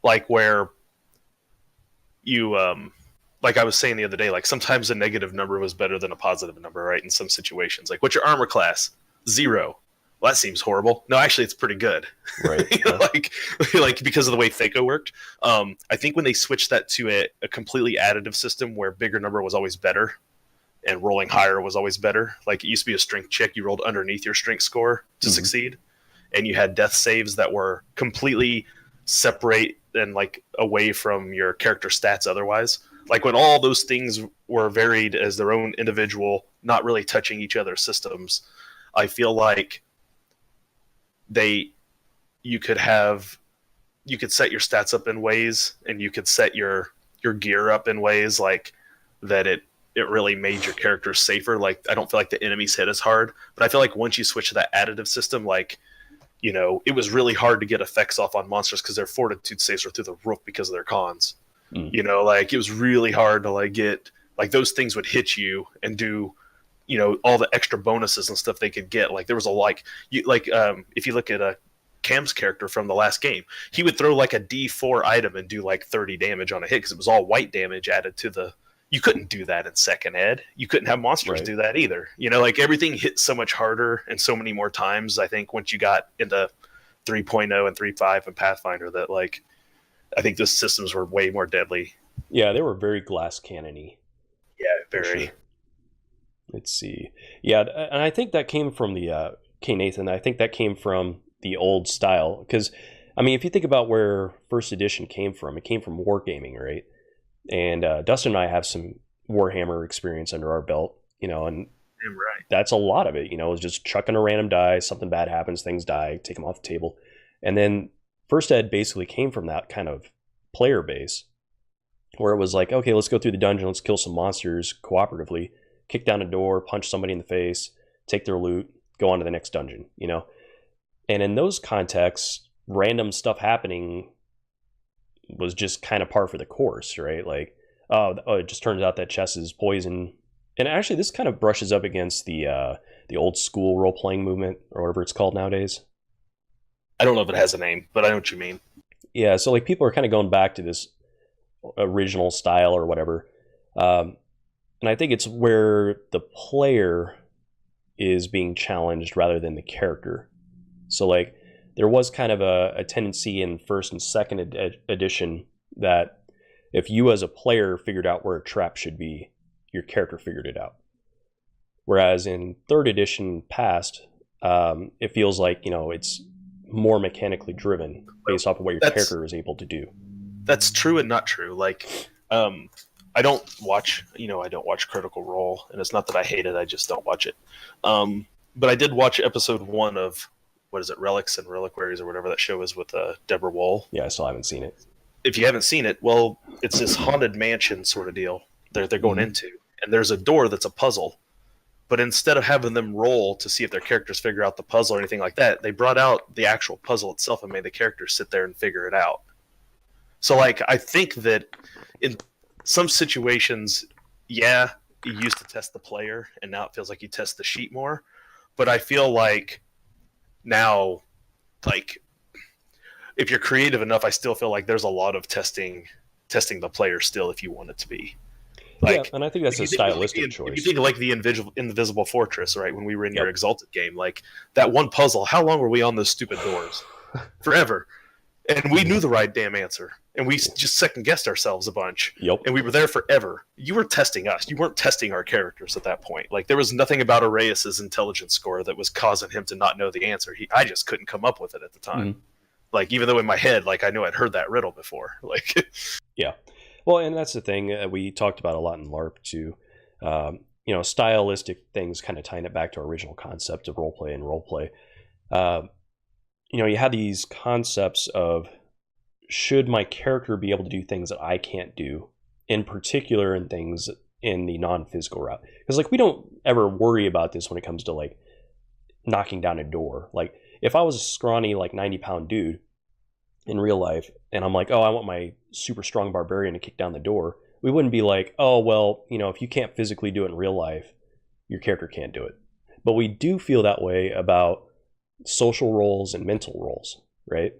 like where you like I was saying the other day, like sometimes a negative number was better than a positive number, right? In some situations, like what's your armor class? 0. Well, that seems horrible. No, actually, it's pretty good, right? You know, like because of the way THAC0 worked. I think when they switched that to a completely additive system where bigger number was always better and rolling higher was always better. Like it used to be a strength check, you rolled underneath your strength score to succeed, and you had death saves that were completely separate and like away from your character stats otherwise. Like when all those things were varied as their own individual, not really touching each other's systems, I feel like you could set your stats up in ways, and you could set your gear up in ways like that it really made your characters safer. Like I don't feel like the enemies hit as hard, but I feel like once you switch to that additive system, like, you know, it was really hard to get effects off on monsters because their fortitude saves were through the roof because of their cons. You know, like it was really hard to like get like those things would hit you and do, you know, all the extra bonuses and stuff they could get. Like there was if you look at Cam's character from the last game, he would throw like a D4 item and do like 30 damage on a hit because it was all white damage added to the. You couldn't do that in 2nd ed. You couldn't have monsters do that either. You know, like everything hit so much harder and so many more times. I think once you got into 3.0 and 3.5 and Pathfinder, that like I think those systems were way more deadly. Yeah, they were very glass cannon-y. Yeah, very. Sure. Let's see. Yeah, and I think that came from the K. Nathan. I think that came from the old style. Because, I mean, if you think about where 1st edition came from, it came from wargaming, right? And Dustin and I have some Warhammer experience under our belt, you know, and that's a lot of it, you know, is just chucking a random die, something bad happens, things die, take them off the table. And then 1st ed basically came from that kind of player base where it was like, okay, let's go through the dungeon, let's kill some monsters cooperatively, kick down a door, punch somebody in the face, take their loot, go on to the next dungeon, you know? And in those contexts, random stuff happening was just kind of par for the course, right? Like, oh, it just turns out that chest is poison. And actually, this kind of brushes up against the old school role-playing movement, or whatever it's called nowadays. I don't know if it has a name, but I know what you mean. Yeah, so like people are kind of going back to this original style or whatever. And I think it's where the player is being challenged rather than the character. So like there was kind of a tendency in first and second edition that if you as a player figured out where a trap should be, your character figured it out. Whereas in third edition past, it feels like, it's more mechanically driven based off of what your character is able to do. That's true and not true. Like, I don't watch Critical Role, and it's not that I hate it, I just don't watch it. But I did watch episode 1 of, what is it, Relics and Reliquaries or whatever that show is with Deborah Woll. Yeah, I still haven't seen it. If you haven't seen it, well, it's this haunted mansion sort of deal they're going into, and there's a door that's a puzzle. But instead of having them roll to see if their characters figure out the puzzle or anything like that, they brought out the actual puzzle itself and made the characters sit there and figure it out. So, like, I think that in some situations, yeah, you used to test the player, and now it feels like you test the sheet more. But I feel like now, like, if you're creative enough, I still feel like there's a lot of testing the player still if you want it to be. Like, yeah, and I think that's a stylistic choice. If you think like the Invisible Fortress, right? When we were in your Exalted game, like that one puzzle, how long were we on those stupid doors? Forever. And we knew the right damn answer. And we just second-guessed ourselves a bunch. Yep. And we were there forever. You were testing us. You weren't testing our characters at that point. Like, there was nothing about Arias's intelligence score that was causing him to not know the answer. I just couldn't come up with it at the time. Mm-hmm. Like, even though in my head, like, I knew I'd heard that riddle before. Like, yeah. Well, and that's the thing we talked about a lot in LARP too. Stylistic things, kind of tying it back to our original concept of roleplay and roleplay. You had these concepts of, should my character be able to do things that I can't do, in particular in things in the non-physical route? Because like we don't ever worry about this when it comes to like knocking down a door. Like if I was a scrawny like 90-pound dude in real life, and I'm like, oh, I want my super strong barbarian to kick down the door, we wouldn't be like, oh, well, if you can't physically do it in real life, your character can't do it. But we do feel that way about social roles and mental roles, right?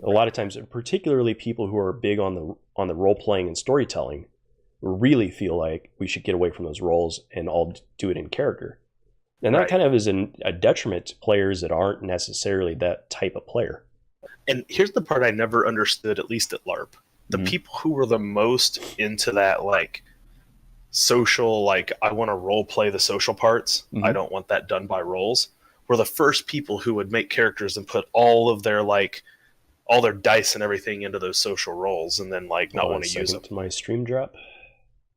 A lot of times, particularly people who are big on the role playing and storytelling, really feel like we should get away from those roles and all do it in character. And that kind of is a detriment to players that aren't necessarily that type of player. And here's the part I never understood, at least at LARP. The people who were the most into that, like, social, like, I want to role play the social parts, I don't want that done by roles, were the first people who would make characters and put all of their, like, all their dice and everything into those social roles and then, like, not want to use them. To my stream drop?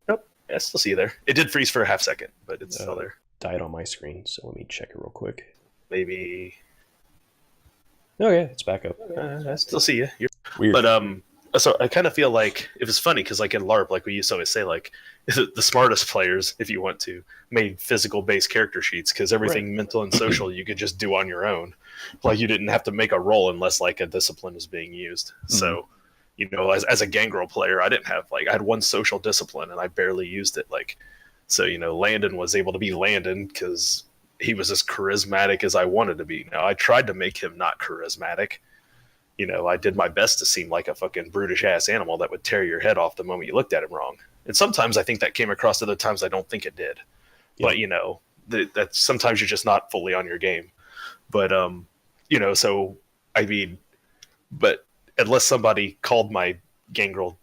Nope. Yeah, I still see you there. It did freeze for a half second, but it's still there. Died on my screen, so let me check it real quick. Maybe... Okay, it's back up. I still see you. You're... Weird. But so I kind of feel like it was funny because like in LARP, like we used to always say, like the smartest players, if you want to, made physical based character sheets because everything mental and social you could just do on your own. Like you didn't have to make a roll unless like a discipline was being used. So, as a gangrel player, I had one social discipline and I barely used it. Like, so, Landon was able to be Landon because he was as charismatic as I wanted to be. Now, I tried to make him not charismatic. I did my best to seem like a fucking brutish-ass animal that would tear your head off the moment you looked at him wrong. And sometimes I think that came across, other times I don't think it did. Yeah. But, that sometimes you're just not fully on your game. But, so, I mean, but unless somebody called my gangrelness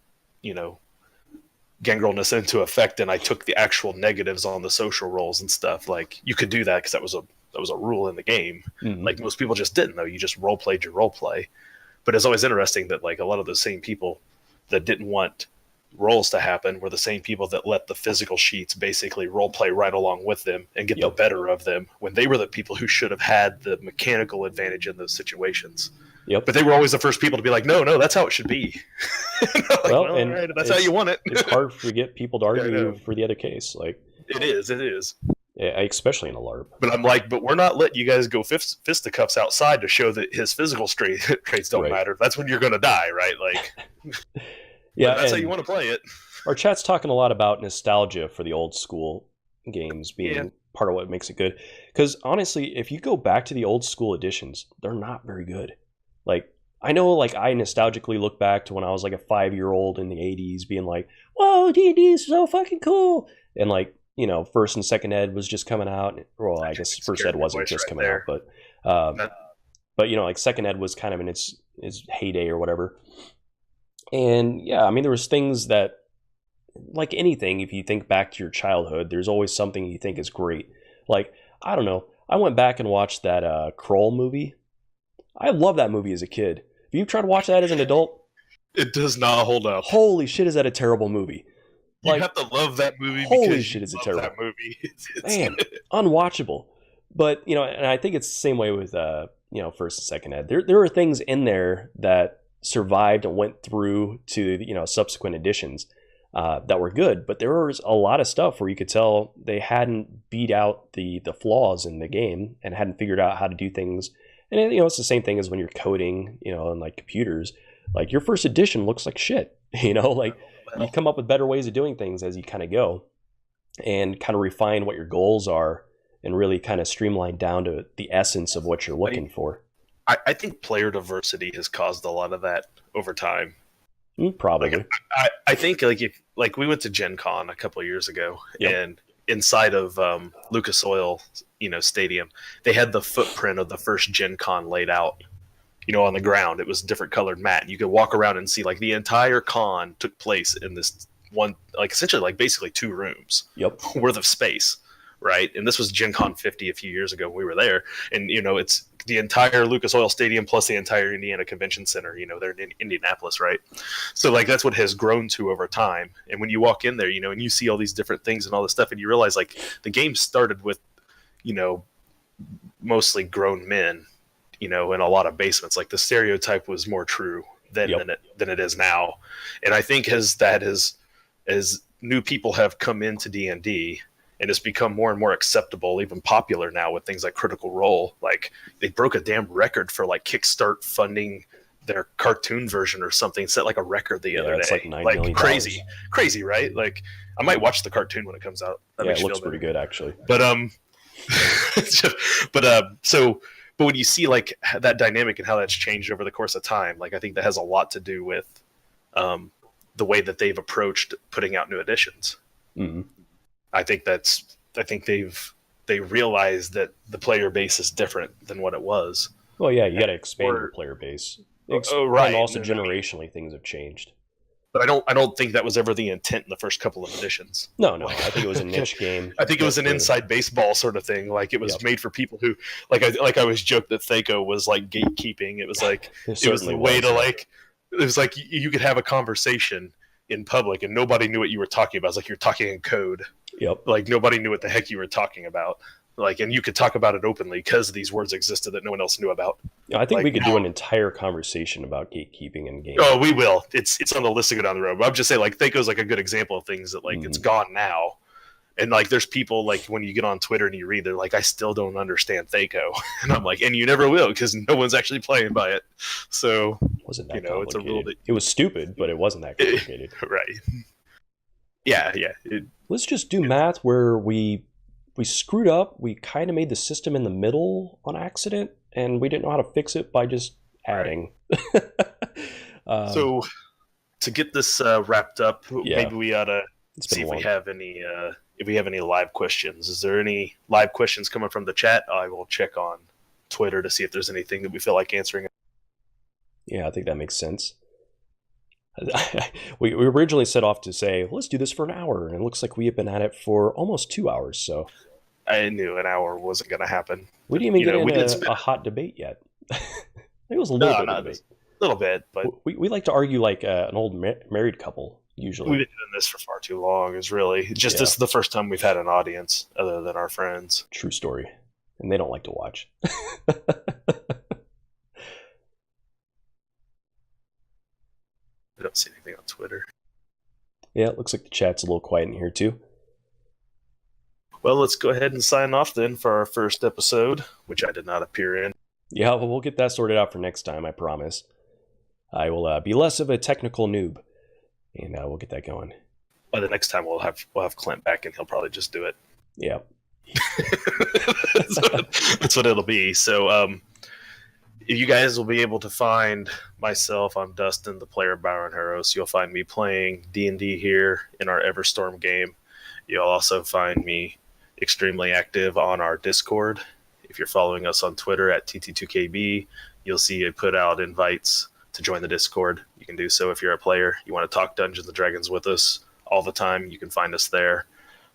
into effect and I took the actual negatives on the social roles and stuff, like you could do that because that was a rule in the game. Like most people just didn't, though. You just role played your role play. But it's always interesting that like a lot of those same people that didn't want roles to happen were the same people that let the physical sheets basically role play right along with them and get the better of them when they were the people who should have had the mechanical advantage in those situations. But they were always the first people to be like, no, that's how it should be. Like, well, and right, that's how you want it. It's hard to get people to argue for the other case. Like it is. Especially in a LARP. But I'm like, but we're not letting you guys go fisticuffs outside to show that his physical traits don't matter. That's when you're going to die, right? Like, yeah, that's how you want to play it. Our chat's talking a lot about nostalgia for the old school games being part of what makes it good. Because honestly, if you go back to the old school editions, they're not very good. Like, I know, like, I nostalgically look back to when I was like a 5-year-old in the 80s being like, whoa, D&D is so fucking cool. And like, you know, first and second ed was just coming out. Well, I guess first ed wasn't just coming out, but you know, like second ed was kind of in its heyday or whatever. And yeah, I mean, there was things that, like anything, if you think back to your childhood, there's always something you think is great. Like, I don't know, I went back and watched that Kroll movie. I love that movie as a kid. If you try to watch that as an adult, it does not hold up. Holy shit, is that a terrible movie? You have to love that movie. Holy shit, is it terrible? That movie, man, unwatchable. But you know, and I think it's the same way with you know, first and second ed. There are things in there that survived and went through to, you know, subsequent editions that were good, but there was a lot of stuff where you could tell they hadn't beat out the flaws in the game and hadn't figured out how to do things. And you know, it's the same thing as when you're coding, you know, on like computers. Like your first edition looks like shit, you know, like you come up with better ways of doing things as you kind of go and kind of refine what your goals are and really kind of streamline down to the essence of what you're looking for. I think player diversity has caused a lot of that over time. Probably. Like, I think like we went to Gen Con a couple of years ago, yep. And inside of Lucas Oil, you know, Stadium, they had the footprint of the first Gen Con laid out, you know, on the ground. It was different colored mat. You could walk around and see like the entire con took place in this one, like essentially like basically 2 rooms worth of space. Right. And this was Gen Con 50 a few years ago when we were there. And, you know, it's the entire Lucas Oil Stadium plus the entire Indiana Convention Center. You know, they're in Indianapolis. Right. So like that's what has grown to over time. And when you walk in there, you know, and you see all these different things and all this stuff, and you realize like the game started with, you know, mostly grown men, you know, in a lot of basements. Like the stereotype was more true then than it is now. And I think as new people have come into D&D, and it's become more and more acceptable, even popular now with things like Critical Role. Like they broke a damn record for like Kickstart funding their cartoon version or something. Set like a record the other day. Like $9 million. Crazy, right? Like I might watch the cartoon when it comes out. That it looks pretty good actually. But but when you see like that dynamic and how that's changed over the course of time, like I think that has a lot to do with the way that they've approached putting out new editions. Mm-hmm. I think they realized that the player base is different than what it was. Well, yeah, you got to expand your player base. Right. And also generationally, things have changed. But I don't think that was ever the intent in the first couple of editions. No, I think it was a niche game. I think it was an inside baseball sort of thing. Like it was made for people who, like I always joked that Thaco was like gatekeeping. It was like it was the way to like. It was like you could have a conversation in public and nobody knew what you were talking about. It's like you're talking in code. Yep. Like nobody knew what the heck you were talking about. Like, and you could talk about it openly because these words existed that no one else knew about. Yeah, I think like, we could do an entire conversation about gatekeeping in games. Oh, we will. It's on the list to go down the road. But I'm just saying, like, Thaco's like a good example of things that like it's gone now. And like, there's people like when you get on Twitter and you read, they're like, I still don't understand Thaco, and I'm like, and you never will because no one's actually playing by it. So wasn't that it's a little bit. It was stupid, but it wasn't that complicated. Right. Yeah. Let's just do math where we screwed up. We kind of made the system in the middle on accident, and we didn't know how to fix it by just adding. Right. So to get this wrapped up, maybe we ought to see if we have any live questions. Is there any live questions coming from the chat? I will check on Twitter to see if there's anything that we feel like answering. Yeah, I think that makes sense. We originally set off to say, let's do this for an hour, and it looks like we have been at it for almost 2 hours. So I knew an hour wasn't going to happen. We didn't even get into a hot debate yet. It was a little bit of a debate. A little bit, but we like to argue like an old married couple. Usually, we've been doing this for far too long. It's really just this is the first time we've had an audience other than our friends. True story, and they don't like to watch. I don't see anything on Twitter. Yeah, it looks like the chat's a little quiet in here too. Well, let's go ahead and sign off then for our first episode, which I did not appear in. Yeah, well, we'll get that sorted out for next time, I promise. I will be less of a technical noob, and we'll get that going. Well, the next time we'll have Clint back, and he'll probably just do it. Yeah. That's what it'll be. So, You guys will be able to find myself. I'm Dustin, the player of Byron Harrows. You'll find me playing D&D here in our Everstorm game. You'll also find me extremely active on our Discord. If you're following us on Twitter at TT2KB, you'll see it put out invites to join the Discord. You can do so if you're a player. You want to talk Dungeons & Dragons with us all the time, you can find us there.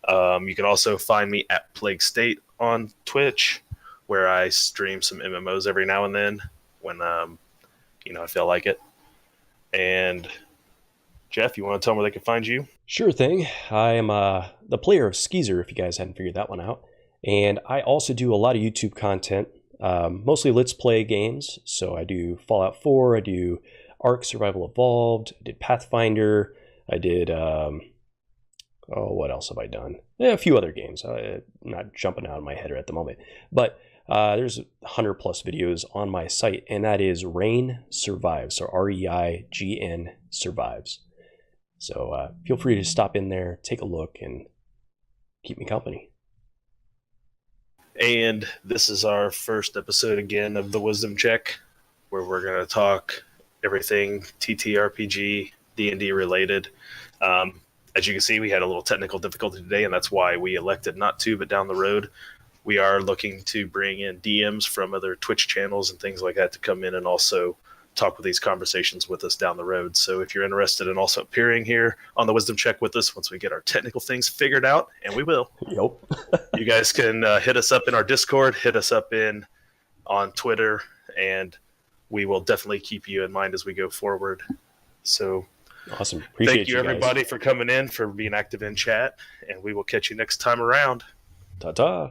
You can also find me at Plague State on Twitch, where I stream some MMOs every now and then when I feel like it. And Jeff, you want to tell them where they can find you? Sure thing. I am the player of Skeezer, if you guys hadn't figured that one out. And I also do a lot of YouTube content, mostly Let's Play games. So I do Fallout 4, I do Ark Survival Evolved, I did Pathfinder, I did, what else have I done? A few other games. I'm not jumping out of my head at the moment. But there's 100 plus videos on my site, and that is Reign Survives, so REIGN Survives. So feel free to stop in there, take a look, and keep me company. And this is our first episode again of the Wisdom Check, where we're going to talk everything TTRPG, D&D related. As you can see, we had a little technical difficulty today, and that's why we elected not to, but down the road, we are looking to bring in DMs from other Twitch channels and things like that to come in and also talk with these conversations with us down the road. So if you're interested in also appearing here on the Wisdom Check with us once we get our technical things figured out, and we will. Yep. You guys can hit us up in our Discord, hit us up on Twitter, and we will definitely keep you in mind as we go forward. So Awesome. Appreciate thank you, everybody, for coming in, for being active in chat, and we will catch you next time around. Ta-ta.